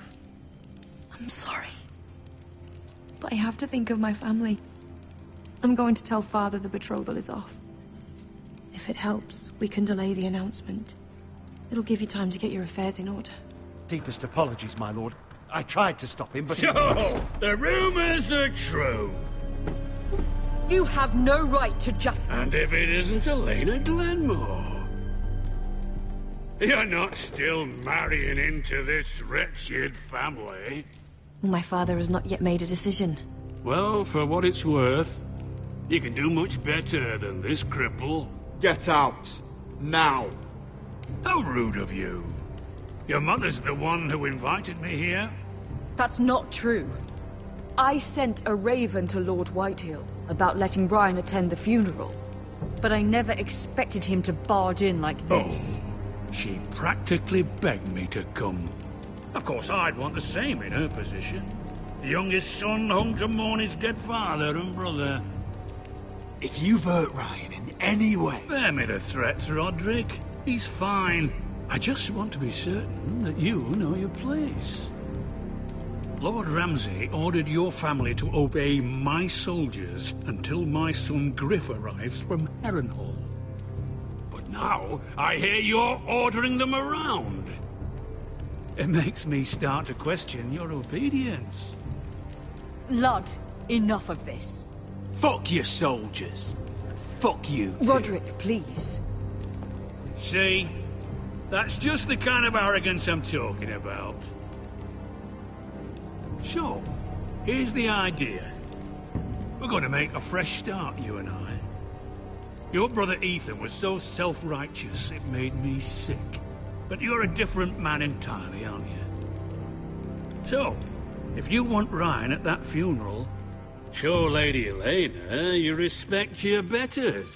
I'm sorry. But I have to think of my family. I'm going to tell Father the betrothal is off. If it helps, we can delay the announcement. It'll give you time to get your affairs in order. Deepest apologies, my lord. I tried to stop him, but... So, the rumors are true. You have no right to just... And if it isn't Elena Glenmore? You're not still marrying into this wretched family? My father has not yet made a decision. Well, for what it's worth, you can do much better than this cripple. Get out. Now. How rude of you. Your mother's the one who invited me here? That's not true. I sent a raven to Lord Whitehill about letting Ryan attend the funeral. But I never expected him to barge in like this. Oh, she practically begged me to come. Of course, I'd want the same in her position. The youngest son home to mourn his dead father and brother. If you've hurt Ryan in any way... Spare me the threats, Roderick. He's fine. I just want to be certain that you know your place. Lord Ramsay ordered your family to obey my soldiers until my son Griff arrives from Harrenhal. But now, I hear you're ordering them around. It makes me start to question your obedience. Lud, enough of this. Fuck your soldiers. And fuck you, too. Roderick, please. See? That's just the kind of arrogance I'm talking about. So, here's the idea. We're going to make a fresh start, you and I. Your brother Ethan was so self-righteous it made me sick. But you're a different man entirely, aren't you? So, if you want Ryan at that funeral, show Lady Elena you respect your betters.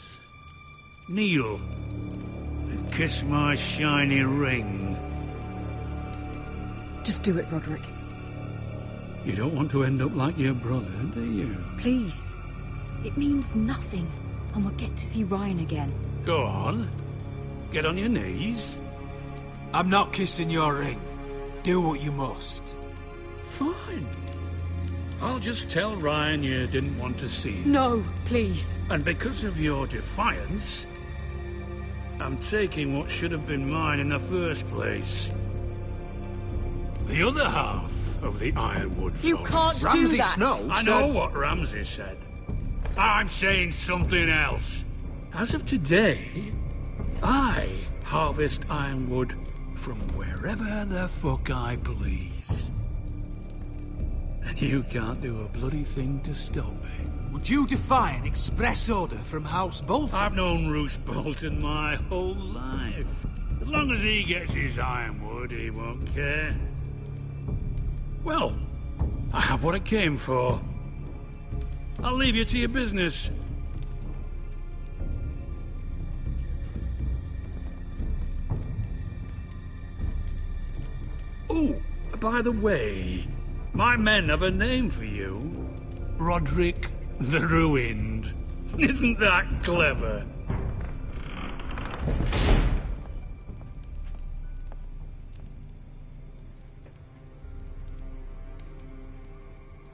Kneel and kiss my shiny ring. Just do it, Roderick. You don't want to end up like your brother, do you? Please. It means nothing, and we'll get to see Ryan again. Go on. Get on your knees. I'm not kissing your ring. Do what you must. Fine. I'll just tell Ryan you didn't want to see him. No, please. And because of your defiance, I'm taking what should have been mine in the first place. The other half of the Ironwood Forest. You can't do that! Snow I know what Ramsay said. I'm saying something else. As of today, I harvest ironwood from wherever the fuck I please. And you can't do a bloody thing to stop me. Would you defy an express order from House Bolton? I've known Roose Bolton my whole life. As long as he gets his ironwood, he won't care. Well, I have what I came for. I'll leave you to your business. Oh, by the way, my men have a name for you. Roderick the Ruined. Isn't that clever?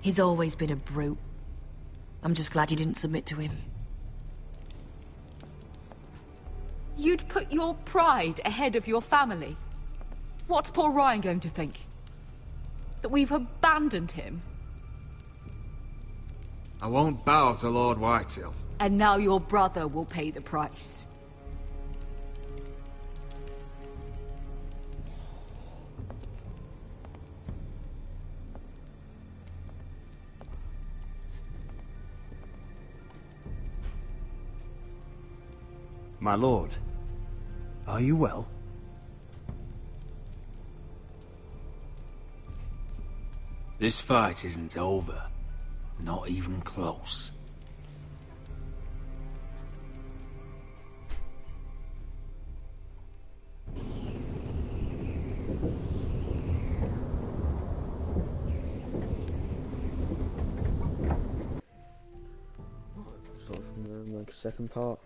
He's always been a brute. I'm just glad you didn't submit to him. You'd put your pride ahead of your family. What's poor Ryan going to think? That we've abandoned him? I won't bow to Lord Whitehill. And now your brother will pay the price. My lord, are you well? This fight isn't over. Not even close. Sort of from the second part.